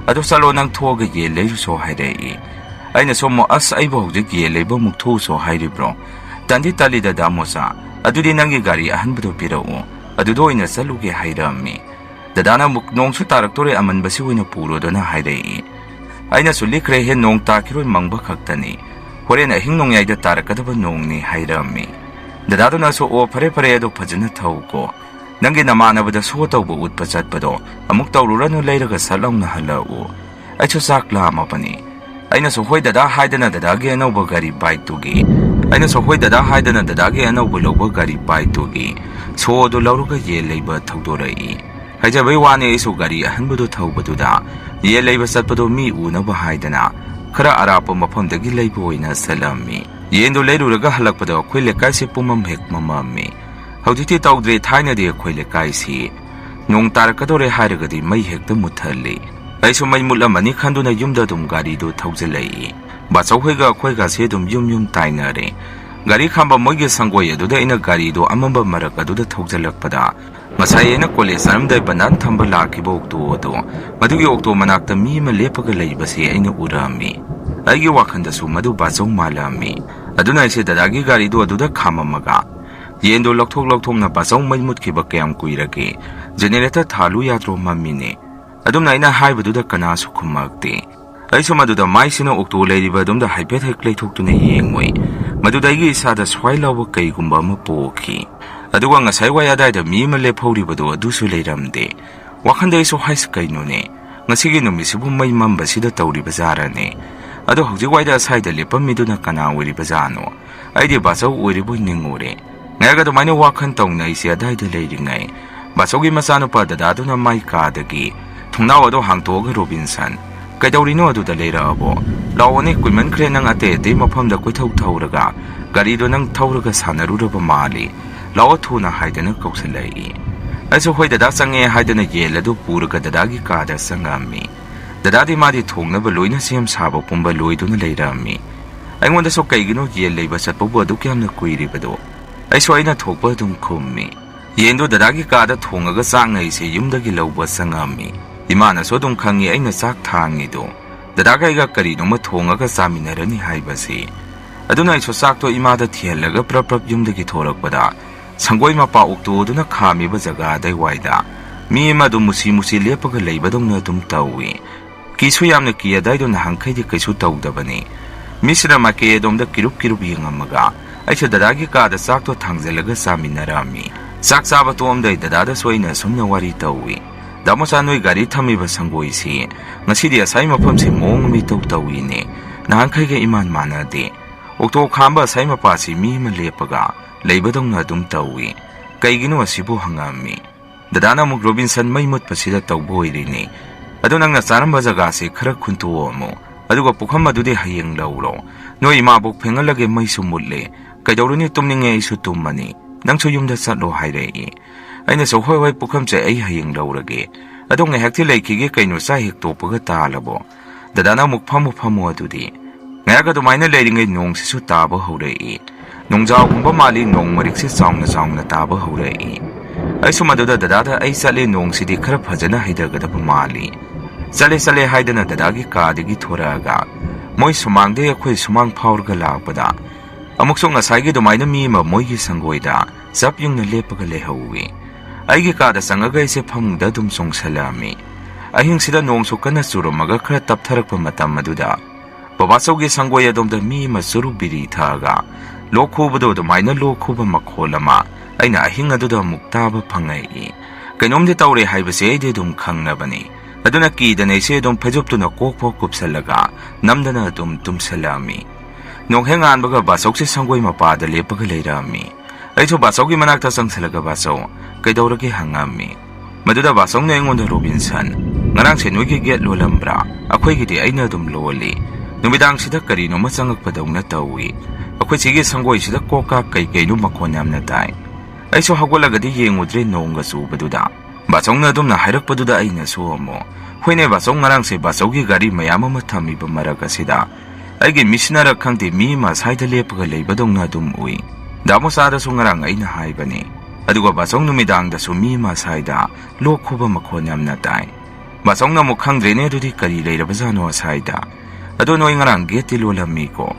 अदो चलो नंग थोगा ये लेरुसो हाइरई अइना सोमो अस आइबो हौजिक ये लेबो मुक्थोसो हाइरिब्रो तंदि तलिदा दामोसा अदुदि नंगी गाड़ी अहनबदो पिरओ अदुदो ओइना चलुगे हाइरमी ददाना मुक नोंसु तारक्तोरे अमनबसि ओइना पुरोदना हाइरई अइना सुलिख्रे हे नोंग ताकिरोय मंगबा खक्तनी होरेन अहिंग नोंयाइदा तारकदबा नोंगनी हाइरमी ददादुना सो ओ फरे फरे अदो फजना थौको नंगी नमानबदा सो तौबो उत्पा चटपदो अमुक तौरुरनु लेरगा सलौना हलऊ अइसो चाक लामबनी अइना सो होय ददा हाइदना ददागे अनौबा गाड़ी बाइक तुगी अइना सो होय ददा हाइदना ददागे अनौबा लौबा गाड़ी बाइक तुगी सो दो लौरुगा ये लेबा थौदोरई हाइजबै वाने इसो गाड़ी अहनबदो थौबदुदा ये लेबा चटपदो मी उनबा हाइदना खरा अराप मफमदगी लेबो ओइना सलमी येंदो लेरुरगा हलकपदो अखोइ लेकाइसे पुमम हेक मममी हौजिति तौद्रे थाइनदे अखोइ लेकाइसी नोंग तारकदोरे हाइरगदि मै हेक्ता मुथल्ली अइसो मै मुलमनि खंदुना युमदा दुम गाड़ी दो थौजलई बाचौहोइगा अखोइगा से दुम युम ताइनरे गाड़ी खांबा मोइगे संगोय अदुदा इना गाड़ी दो अमंबा मरक अदुदा थौजलकपदा मसायेना कॉलेज अरमदै बंदान थंबा लाखिबो ऑक्टो अदो मदुगी ऑक्टो मनाक्ता मी म लेपगा लैबसे अइना उरामी अइगे वाखंदसु मदु बाचौ मालामी अदुना इसे ददागी गाड़ी दो अदुदा खाममगा येंदो लौथोकना बाचौ मैमुतखिबा कयम कुइरगे जनरेटर थालु यात्रो मम्मीने अदुमना इना हाइबदुदा कनासु खुमक्ते अइसो मदुदा माइसिना ऑक्टो लेरिबा अदुमदा हाइफेट हेक लेथोक्तुना येंगोइ मदुदाइगी इसादा स्वाइ लाउबा कईगुम्बा अमा पोखि अदुगा ngasai wai adai da mi ma le phoribado adusu leiramde wakhanda iso hais kainone ngasigi numisibu mai mamba sida tawri bazara ne ado hojik wai da sai da lepam miduna kana wiri bazano aidi basau wiribu ningure ngaga do maina wakhan tawna isi adai da leiringai basogi masano pa da daduna mai ka dagi thungna wado hangtoga robinson kaidawrino adu da leirabo lawone kuiman kre nang ate te mafam da koithau thauraga gari do nang thauraga sanaruraba mali लाओ थूना हाइदना कौसलई ऐसो होय ददा संगे हाइदना येलदो पुरगा ददागी कादा संगामी ददादी मादी थोंगनबा लोइना same साबो पुंबा लोइदुना लेरामी अइंगोंदा सो कइगिनो ये लेबा चटपबो अदु क्यामना कुइरिबदो ऐसो आइना थोकबा दुम खुम्मी येंदो ददागी कादा थोंगगा चांगैसे युमदगी लौबा संगामी इमाना सो दुम खंगी आइना चाक थांगिदो ददागाइगा करिनोमा थोंगगा चामिनरनी हाइबसे अदुना ऐसो चाकतो इमादा थियलगा प्रप प्रप युमदगी थोरकपदा संगोई मपा उक्तोदुना खामीबा जगा दैवाइदा मी मदु मुसी मुसी लेपगा लेबदोंना दुम तौवी किसु यामना कियादाइदो नहांखैदि कैसु तौदबने मिसरा माके दोमदा किरुप किरुप यंगमगा ऐसे ददागी कादा चाकतो थांगजलगा चामिनरामी चाक चाबा तोमदै ददादा सोइना सुमना वारी तौवी दामोसा नोइ गाड़ी थमीबा संगोइसी ngasidi asai mafamse mong mi tौवीने नहांखैगा इमान मानदे ऑक्टो खांबा asai mapasi mi ma lepaga लेबदोंना दुम तौवी कईगिनो असिबो हंगामी ददाना मुक रोबिन्सन मै मुत पसिदा तौबो इरिने अदो नंगना चारंबा जगा से खरा खुंतोमो अदुगा पुखम अदुदे हयेंग लौरो नोइ इमाबोक फेंगलगे मैसु मुल्ले कइदौरुनि तुमनिंगे इसु तुममनी नंगसु युमदा चलो हाइरेई अइना सो होय होय पुखम चे अइ हयेंग लौरगे अदो ngai hekti leikige kaino sa hek topaga talabo ददाना मुक फमु अदुदि ngaga do maina leiringai nong sisu taba horei नोंजाव गुंबा माली नोंग मरिक से चाउना ताबा हौरई ऐसु मदुदा ददादा ऐ चले नोंग सिदि खरा फजना हैदगदब माली चले हाइदना ददागी कादगी थोरागा मोइ सुमांगदे अखोइ सुमांग फाउरगा लापदा अमुकसो ngसाइगी दोमाइना मी म मोइगी संगोइदा जप युंगना लेपगा लेहौवी आइगी कादा संगगा इसे फमुंगदा दुम सोंगसलामी अहिंगसिदा नोंगसो कना चुरुमगा खरा तपथरकपा मतम मदुदा बबासौगी संगोय दोमदा मी म चुरु बिरि थागा लोखुबदो दोमाइना लोखुबा मखोलमा ꯑꯩꯅ ꯑꯍꯤꯡ ꯑꯗꯨꯗ ꯑꯃꯨꯛ ꯇꯥꯕ ꯐꯪꯉꯛꯏ꯫ ꯀꯩꯅꯣꯝꯗꯤ ꯇꯧꯔꯦ ꯍꯥꯏꯕꯁꯤ ꯑꯩꯗꯤ ꯑꯗꯨꯝ ꯈꯪꯅꯕꯅꯤ꯫ ꯑꯗꯨꯅ ꯀꯤꯗꯅ ꯑꯩꯁꯦ ꯑꯗꯨꯝ ꯐꯩꯖꯨꯞꯇꯨꯅ ꯀꯣꯛꯐꯥꯎ ꯀꯨꯞꯁꯜꯂꯒ ꯅꯝꯗꯅ ꯑꯗꯨꯝ ꯇꯨꯝꯁꯜꯂꯛꯑꯝꯃꯤ꯫ ꯅꯣꯡꯍꯦꯛ ꯉꯥꯟꯕꯒ ꯕꯥꯆꯧꯁꯦ ꯁꯪꯒꯣꯏ ꯃꯄꯥꯗ ꯂꯦꯞꯄꯒ ꯂꯩꯔꯝꯃꯤ꯫ ꯑꯩꯁꯨ ꯕꯥꯆꯧꯒꯤ ꯃꯅꯥꯛꯇ ꯆꯪꯁꯜꯂꯒ ꯕꯥꯆꯧ ꯀꯩꯗꯧꯔꯒꯦ ꯍꯪꯉꯝꯃꯤ꯫ ꯃꯗꯨꯗ ꯕꯥꯆꯧꯅ ꯑꯩꯉꯣꯟꯗ ꯔꯣꯕꯤꯟꯁꯟ ꯉꯔꯥꯡꯁꯦ ꯅꯣꯏꯒꯤ ꯒꯦꯠ ꯂꯣꯜꯂꯝꯕ꯭ꯔꯥ? ꯑꯩꯈꯣꯏꯒꯤꯗꯤ ꯑꯩꯅ ꯑꯗꯨꯝ ꯂꯣꯜꯂꯤ꯫ ꯅꯨꯃꯤꯗꯥꯡꯁꯤꯗ ꯀꯔꯤꯅꯣꯃ ꯆꯪꯉꯛꯄꯗꯧꯅ ꯇꯧꯏ꯫ ꯑꯩꯈꯣꯏ ꯁꯤꯒꯤ ꯁꯪꯒꯣꯏꯁꯤꯗ ꯀꯣꯛꯀ ꯀꯩꯀꯩꯅꯣ ꯃꯈꯣꯟ ꯌꯥꯝꯅ ꯇꯥꯏ꯫ ꯑꯩꯁꯨ ꯍꯧꯒꯠꯂꯒꯗꯤ ꯌꯦꯡꯉꯨꯗ꯭ꯔꯦ ꯅꯣꯡꯒ ꯆꯨꯕꯗꯨꯗ꯫ ꯕꯥꯆꯧꯅ ꯑꯗꯨꯝꯅ ꯍꯥꯏꯔꯛꯄꯗꯨꯗ ꯑꯩꯅꯁꯨ ꯑꯃꯨꯛ ꯍꯣꯏꯅꯦ ꯕꯥꯆꯧ ꯉꯔꯥꯡꯁꯦ ꯕꯥꯆꯧꯒꯤ ꯒꯥꯔꯤ ꯃꯌꯥꯝ ꯑꯃ ꯊꯝꯃꯤꯕ ꯃꯔꯛ ꯑꯁꯤꯗ ꯑꯩꯒꯤ ꯃꯤꯠꯁꯤꯅꯔ ꯈꯪꯗꯦ ꯃꯤ ꯑꯃ ꯁꯥꯏꯗ ꯂꯦꯞꯄꯒ ꯂꯩꯕꯗꯧꯅ ꯑꯗꯨꯝ ꯎꯏ꯫ ꯗꯥꯃꯣꯆꯥꯗꯁꯨ ꯉꯔꯥꯡ ꯑꯩꯅ ꯍꯥꯏꯕꯅꯤ꯫ ꯑꯗꯨꯒ ꯕꯥꯆꯧ ꯅꯨꯃꯤꯗꯥꯡꯗꯁꯨ ꯃꯤ ꯑꯃ ꯁꯥꯏꯗ ꯂꯣꯛ ꯈꯨꯕ ꯃꯈꯣꯟ ꯌꯥꯝꯅ ꯇꯥꯏ꯫ ꯕꯥꯆꯧꯅ ꯑꯃꯨꯛ ꯈꯪꯗ꯭ꯔꯦꯅꯦ ꯑꯗꯨꯗꯤ ꯀꯔꯤ ꯂꯩꯔꯕꯖꯥꯠꯅꯣ ꯁꯥꯏꯗ꯫ ꯑꯗꯣ ꯅꯣꯏ ꯉꯔꯥꯡ ꯒꯦꯠꯇꯤ ꯂꯣꯜꯂꯝꯃꯤꯀꯣ?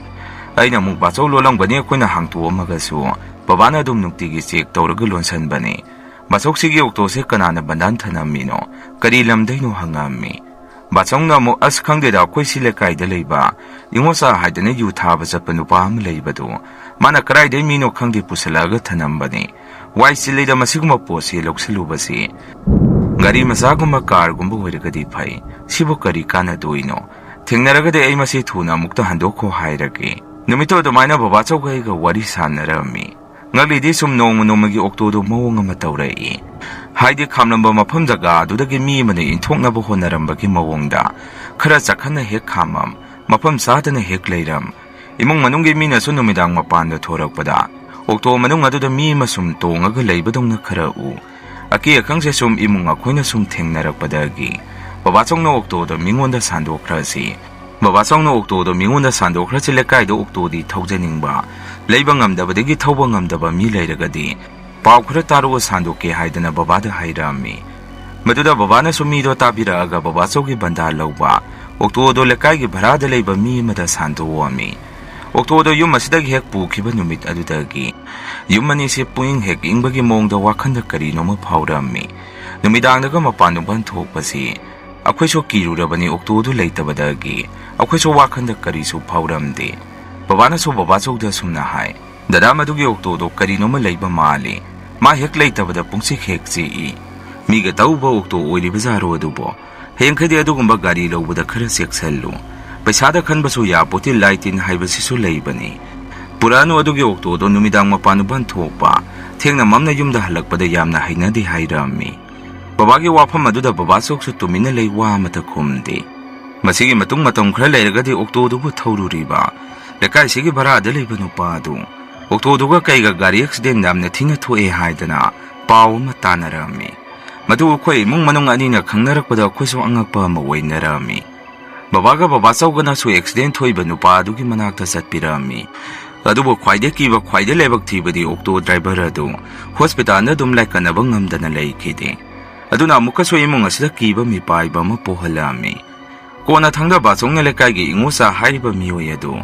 ꯑꯩꯅ ꯑꯃꯨꯛ ꯕꯥꯆꯧ ꯂꯣꯜꯂꯝꯒꯅꯤ ꯑꯩꯈꯣꯏꯅ ꯍꯥꯡꯇꯣꯛꯑꯝꯃꯒꯁꯨ ꯕꯕꯥꯅ ꯑꯗꯨꯝ ꯅꯨꯡꯇꯤꯒꯤ ꯆꯦꯛ ꯇꯧꯔꯒ ꯂꯣꯟꯁꯟꯕꯅꯤ꯫ ꯕꯥꯆꯧꯁꯤꯒꯤ ꯑꯣꯛꯇꯣꯁꯦ ꯀꯅꯥꯅ ꯕꯟꯗꯥꯟ ꯊꯅꯝꯃꯤꯅꯣ? ꯀꯔꯤ ꯂꯝꯗꯩꯅꯣ ꯍꯪꯉꯝꯃꯤ꯫ ꯕꯥꯆꯧꯅ ꯑꯃꯨꯛ ꯑꯁ ꯈꯪꯗꯦꯗ ꯑꯩꯈꯣꯏ ꯁꯤ ꯂꯩꯀꯥꯏꯗ ꯂꯩꯕ ꯏꯉꯣꯆꯥ ꯍꯥꯏꯗꯅ ꯌꯨ ꯊꯥꯕ ꯆꯠꯄ ꯅꯨꯄꯥ ꯑꯃ ꯂꯩꯕꯗꯨ ꯃꯥꯅ ꯀꯔꯥꯏꯗꯩ ꯃꯤꯅꯣ ꯈꯪꯗꯦ ꯄꯨꯁꯜꯂꯛꯑꯒ ꯊꯅꯝꯕꯅꯤ꯫ ꯋꯥꯏ ꯆꯤꯜꯂꯤꯗ ꯃꯁꯤꯒꯨꯝꯕ ꯄꯣꯠꯁꯤ ꯂꯧꯁꯜꯂꯨꯕꯁꯤ꯫ ꯒꯥꯔꯤ ꯃꯆꯥꯒꯨꯝꯕ ꯀꯥꯔꯒꯨꯝꯕ ꯑꯣꯏꯔꯒꯗꯤ ꯐꯩ꯫ ꯁꯤꯕꯨ ꯀꯔꯤ ꯀꯥꯟꯅꯗꯣꯏꯅꯣ? ꯊꯦꯡꯅꯔꯒꯗꯤ ꯑꯩ ꯃꯁꯤ ꯊꯨꯅ ꯑꯃꯨꯛꯇ ꯍꯟꯗꯣꯛꯈꯣ ꯍꯥꯏꯔꯒꯦ꯫ ꯅꯨꯃꯤꯠꯇꯣ ꯑꯗꯨꯃꯥꯏꯅ ꯕꯕꯥꯆꯧꯒ ꯑꯩꯒ ꯋꯥꯔꯤ ꯁꯥꯟꯅꯔꯝꯃꯤ꯫ ꯉꯛꯂꯤꯗꯤ ꯁꯨꯝ ꯅꯣꯡꯃ ꯅꯣꯡꯃꯒꯤ ꯑꯣꯛꯇꯣꯗꯣ ꯃꯑꯣꯡ ꯑꯃ ꯇꯧꯔꯛꯏ꯫ ꯍꯥꯏꯗꯤ ꯈꯥꯝꯂꯝꯕ ꯃꯐꯝ ꯖꯒꯥ ꯑꯗꯨꯗꯒꯤ ꯃꯤ ꯑꯃꯅ ꯏꯟꯊꯣꯛꯅꯕ ꯍꯣꯠꯅꯔꯝꯕꯒꯤ ꯃꯑꯣꯡꯗ ꯈꯔ ꯆꯈꯟꯅ ꯍꯦꯛ ꯈꯥꯝꯃꯝ, ꯃꯐꯝ ꯆꯥꯗꯅ ꯍꯦꯛ ꯂꯩꯔꯝ꯫ ꯏꯃꯨꯡ ꯃꯅꯨꯡꯒꯤ ꯃꯤꯅꯁꯨ ꯅꯨꯃꯤꯗꯥꯡ ꯃꯄꯥꯟꯗ ꯊꯣꯔꯛꯄꯗ ꯑꯣꯛꯇꯣ ꯃꯅꯨꯡ ꯑꯗꯨꯗ ꯃꯤ ꯑꯃ ꯁꯨꯝ ꯇꯣꯡꯉꯒ ꯂꯩꯕꯗꯧꯅ ꯈꯔ ꯎ꯫ ꯑꯀꯤ ꯑꯈꯪꯁꯦ ꯁꯨꯝ ꯏꯃꯨꯡ ꯑꯩꯈꯣꯏꯅ ꯁꯨꯝ ꯊꯦꯡꯅꯔꯛꯄꯗꯒꯤ ꯕꯕꯥꯆꯧꯅ ꯑꯣꯛꯇꯣꯗꯣ ꯃꯤꯉꯣꯟꯗ ꯁꯥꯟꯗꯣꯛꯈ꯭ꯔꯁꯤ ꯂꯩꯀꯥꯏꯗ ꯑꯣꯛꯇꯣꯗꯤ ꯊꯧꯖꯅꯤꯡꯕ, ꯂꯩꯕ ꯉꯝꯗꯕꯗꯒꯤ ꯊꯧꯕ ꯉꯝꯗꯕ ꯃꯤ ꯂꯩꯔꯒꯗꯤ ꯄꯥꯎ ꯈꯔ ꯇꯥꯔꯛꯑꯣ ꯁꯥꯟꯗꯣꯛꯀꯦ ꯍꯥꯏꯗꯅ ꯕꯕꯥꯗ ꯍꯥꯏꯔꯛꯑꯝꯃꯤ꯫ ꯃꯗꯨꯗ ꯕꯕꯥꯅꯁꯨ ꯃꯤꯗꯣ ꯇꯥꯕꯤꯔꯛꯑꯒ ꯕꯕꯥꯆꯧꯒꯤ ꯕꯟꯗꯥ ꯂꯧꯕ ꯑꯣꯛꯇꯣꯗꯣ ꯂꯩꯀꯥꯏꯒꯤ ꯚꯔꯥꯗ ꯂꯩꯕ ꯃꯤ ꯑꯃꯗ ꯁꯥꯟꯗꯣꯛꯑꯝꯃꯤ꯫ ꯑꯣꯛꯇꯣꯗꯣ ꯌꯨꯝ ꯑꯁꯤꯗꯒꯤ ꯍꯦꯛ ꯄꯨꯈꯤꯕ ꯅꯨꯃꯤꯠ ꯑꯗꯨꯗꯒꯤ ꯌꯨꯝ ꯑꯅꯤꯁꯤ ꯄꯨꯡꯏꯪ ꯍꯦꯛ ꯏꯪꯕꯒꯤ ꯃꯑꯣꯡꯗ ꯋꯥꯈꯟꯗ ꯀꯔꯤꯅꯣꯃ ꯐꯥꯎꯔꯝꯃꯤ꯫ ꯅꯨꯃꯤꯗꯥꯡꯗꯒ ꯃꯄꯥꯟ ꯅꯨꯡꯄꯥꯟ ꯊꯣꯛꯄꯁꯤ ꯑꯩꯈꯣꯏꯁꯨ ꯀꯤꯔꯨꯔꯕꯅꯤ ꯑꯣꯛꯇꯣꯗꯨ ꯂꯩꯇꯕꯗꯒꯤ ꯑꯩꯈꯣꯏꯁꯨ ꯋꯥꯈꯟꯗ ꯀꯔꯤꯁꯨ ꯐꯥꯎꯔꯝꯗꯦ꯫ ꯕꯕꯥꯅꯁꯨ ꯕꯕꯥꯆꯧꯗ ꯁꯨꯝꯅ ꯍꯥꯏ, ꯗꯗꯥ ꯃꯗꯨꯒꯤ ꯑꯣꯛꯇꯣꯗꯣ ꯀꯔꯤꯅꯣꯃ ꯂꯩꯕ ꯃꯥꯜꯂꯤ꯫ ꯃꯥ ꯍꯦꯛ ꯂꯩꯇꯕꯗ ꯄꯨꯡꯆꯤꯛ ꯍꯦꯛ ꯆꯤꯛꯏ꯫ ꯃꯤꯒ ꯇꯧꯕ ꯑꯣꯛꯇꯣ ꯑꯣꯏꯔꯤꯕꯖꯥꯔꯣ ꯑꯗꯨꯕꯣ? ꯍꯌꯦꯡꯈꯩꯗꯤ ꯑꯗꯨꯒꯨꯝꯕ ꯒꯥꯔꯤ ꯂꯧꯕꯗ ꯈꯔ ꯆꯦꯛꯁꯜꯂꯨ꯫ ꯄꯩꯁꯥꯗ ꯈꯟꯕꯁꯨ ꯌꯥꯄꯣꯠꯇꯤ ꯂꯥꯏꯇꯤꯟ ꯍꯥꯏꯕꯁꯤꯁꯨ ꯂꯩꯕꯅꯤ꯫ ꯄꯨꯔꯛꯑꯅꯨ ꯑꯗꯨꯒꯤ ꯑꯣꯛꯇꯣꯗꯣ ꯅꯨꯃꯤꯗꯥꯡ ꯃꯄꯥꯟ ꯅꯨꯄꯥꯟ ꯊꯣꯛꯄ, ꯊꯦꯡꯅ ꯃꯝꯅ ꯌꯨꯝꯗ ꯍꯜꯂꯛꯄꯗ ꯌꯥꯝꯅ ꯍꯩꯅꯗꯦ ꯍꯥꯏꯔꯝꯃꯤ꯫ ꯕꯕꯥꯒꯤ ꯋꯥꯐꯝ ꯑꯗꯨꯗ ꯕꯕꯥꯆꯧꯁꯨ ꯇꯨꯃꯤꯟꯅ ꯂꯩ, ꯋꯥ ꯑꯃꯠꯇ ꯈꯨꯝꯗꯦ꯫ ꯃꯁꯤꯒꯤ ꯃꯇꯨꯡ ꯃꯇꯝ ꯈꯔ ꯂꯩꯔꯒꯗꯤ ꯑꯣꯛꯇꯣꯗꯨꯕꯨ ꯊꯧꯔꯨꯔꯤꯕ ꯂꯩꯀꯥꯏꯁꯤꯒꯤ ꯚꯔꯥꯗ ꯂꯩꯕ ꯅꯨꯄꯥꯗꯨ ꯑꯣꯛꯇꯣꯗꯨꯒ ꯀꯩꯒ ꯒꯥꯔꯤ ꯑꯦꯛꯁꯤꯗꯦꯟ ꯌꯥꯝꯅ ꯊꯤꯅ ꯊꯣꯛꯑꯦ ꯍꯥꯏꯗꯅ ꯄꯥꯎ ꯑꯃ ꯇꯥꯟꯅꯔꯝꯃꯤ꯫ ꯃꯗꯨ ꯑꯩꯈꯣꯏ ꯏꯃꯨꯡ ꯃꯅꯨꯡ ꯑꯅꯤꯅ ꯈꯪꯅꯔꯛꯄꯗ ꯑꯩꯈꯣꯏꯁꯨ ꯑꯉꯛꯄ ꯑꯃ ꯑꯣꯏꯅꯔꯝꯃꯤ꯫ ꯕꯕꯥꯒ ꯕꯕꯥꯆꯧꯒꯅꯁꯨ ꯑꯦꯛꯁꯤꯗꯦꯟ ꯊꯣꯛꯏꯕ ꯅꯨꯄꯥ ꯑꯗꯨꯒꯤ ꯃꯅꯥꯛꯇ ꯆꯠꯄꯤꯔꯝꯃꯤ꯫ ꯑꯗꯨꯕꯨ ꯈ꯭ꯋꯥꯏꯗꯒꯤ ꯀꯤꯕ, ꯈ꯭ꯋꯥꯏꯗꯒꯤ ꯂꯥꯏꯕꯛ ꯊꯤꯕꯗꯤ ꯑꯣꯛꯇꯣ ꯗ꯭ꯔꯥꯏꯚꯔ ꯑꯗꯨ ꯍꯣꯁꯄꯤꯇꯥꯜꯗ ꯑꯗꯨꯝ ꯂꯥꯏꯀꯠꯅꯕ ꯉꯝꯗꯅ ꯂꯩꯈꯤꯗꯦ꯫ ꯑꯗꯨꯅ ꯑꯃꯨꯛꯀꯁꯨ ꯏꯃꯨꯡ ꯑꯁꯤꯗ ꯀꯤꯕ ꯃꯤꯄꯥꯏꯕ ꯑꯃ ꯄꯣꯛꯍꯜꯂꯛꯑꯝꯃꯤ꯫ ꯀꯣꯟꯅ ꯊꯪꯗ ꯕꯥꯆꯧꯅ ꯂꯩꯀꯥꯏꯒꯤ ꯏꯉꯣꯆꯥ ꯍꯥꯏꯔꯤꯕ ꯃꯤꯑꯣꯏ ꯑꯗꯨ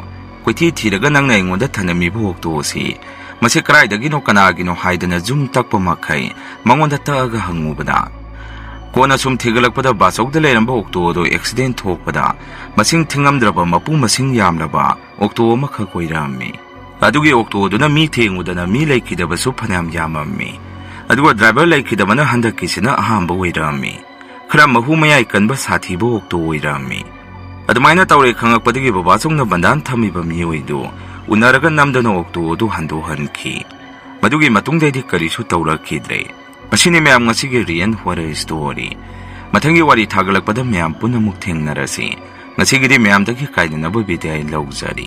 ꯀꯣꯏꯊꯤ ꯊꯤꯔꯒ ꯅꯪꯅ ꯑꯩꯉꯣꯟꯗ ꯊꯅꯝꯃꯤꯕ ꯑꯣꯛꯇꯣꯁꯤ ꯃꯁꯤ ꯀꯔꯥꯏꯗꯒꯤꯅꯣ ꯀꯅꯥꯒꯤꯅꯣ ꯍꯥꯏꯗꯅ ꯖꯨꯝ ꯇꯛꯄ ꯃꯈꯩ ꯃꯉꯣꯟꯗ ꯇꯛꯑꯒ ꯍꯪꯉꯨꯕꯗ ꯀꯣꯟꯅ ꯁꯨꯝ ꯊꯤꯒꯠꯂꯛꯄꯗ ꯕꯥꯆꯧꯗ ꯂꯩꯔꯝꯕ ꯑꯣꯛꯇꯣꯗꯣ ꯑꯦꯛꯁꯤꯗꯦꯟ ꯊꯣꯛꯄꯗ ꯃꯁꯤꯡ ꯊꯤꯉꯝꯗ꯭ꯔꯕ ꯃꯄꯨ ꯃꯁꯤꯡ ꯌꯥꯝꯂꯕ ꯑꯣꯛꯇꯣ ꯑꯃꯈꯛ ꯑꯣꯏꯔꯝꯃꯤ꯫ ꯑꯗꯨꯒꯤ ꯑꯣꯛꯇꯣꯗꯨꯅ ꯃꯤ ꯊꯦꯡꯉꯨꯗꯅ ꯃꯤ ꯂꯩꯈꯤꯗꯕꯁꯨ ꯐꯅꯌꯥꯝ ꯌꯥꯝꯃꯝꯃꯤ꯫ ꯑꯗꯨꯒ ꯗ꯭ꯔꯥꯏꯚꯔ ꯂꯩꯈꯤꯗꯕꯅ ꯍꯟꯗꯛꯀꯤꯁꯤꯅ ꯑꯍꯥꯟꯕ ꯑꯣꯏꯔꯝꯃꯤ꯫ ꯈꯔ ꯃꯍꯨ ꯃꯌꯥꯏ ꯀꯟꯕ ꯁꯥꯊꯤꯕ ꯑꯣꯛꯇꯣ ꯑꯣꯏꯔꯝꯃꯤ꯫ ꯑꯗꯨꯃꯥꯏꯅ ꯇꯧꯔꯦ ꯈꯪꯉꯛꯄꯗꯒꯤ ꯕꯕꯥꯆꯧꯅ ꯕꯟꯗꯥꯟ ꯊꯝꯃꯤꯕ ꯃꯤꯑꯣꯏꯗꯨ ꯎꯅꯔꯒ ꯅꯝꯗꯅ ꯑꯣꯛꯇꯣ ꯑꯗꯨ ꯍꯟꯗꯣꯛꯍꯟꯈꯤ꯫ ꯃꯗꯨꯒꯤ ꯃꯇꯨꯡꯗꯩꯗꯤ ꯀꯔꯤꯁꯨ ꯇꯧꯔꯛꯈꯤꯗ꯭ꯔꯦ꯫ ꯃꯁꯤꯅꯤ ꯃꯌꯥꯝ ꯉꯁꯤꯒꯤ ꯔꯤꯑꯦꯜ ꯍꯣꯔꯔ ꯁ꯭ꯇꯣꯔꯤ꯫ ꯃꯊꯪꯒꯤ ꯋꯥꯔꯤ ꯊꯥꯒꯠꯂꯛꯄꯗ ꯃꯌꯥꯝ ꯄꯨꯟꯅ ꯑꯃꯨꯛ ꯊꯦꯡꯅꯔꯁꯤ꯫ ꯉꯁꯤꯒꯤꯗꯤ ꯃꯌꯥꯝꯗꯒꯤ ꯀꯥꯏꯅꯅꯕ ꯕꯤꯗꯥꯏ ꯂꯧꯖꯔꯤ꯫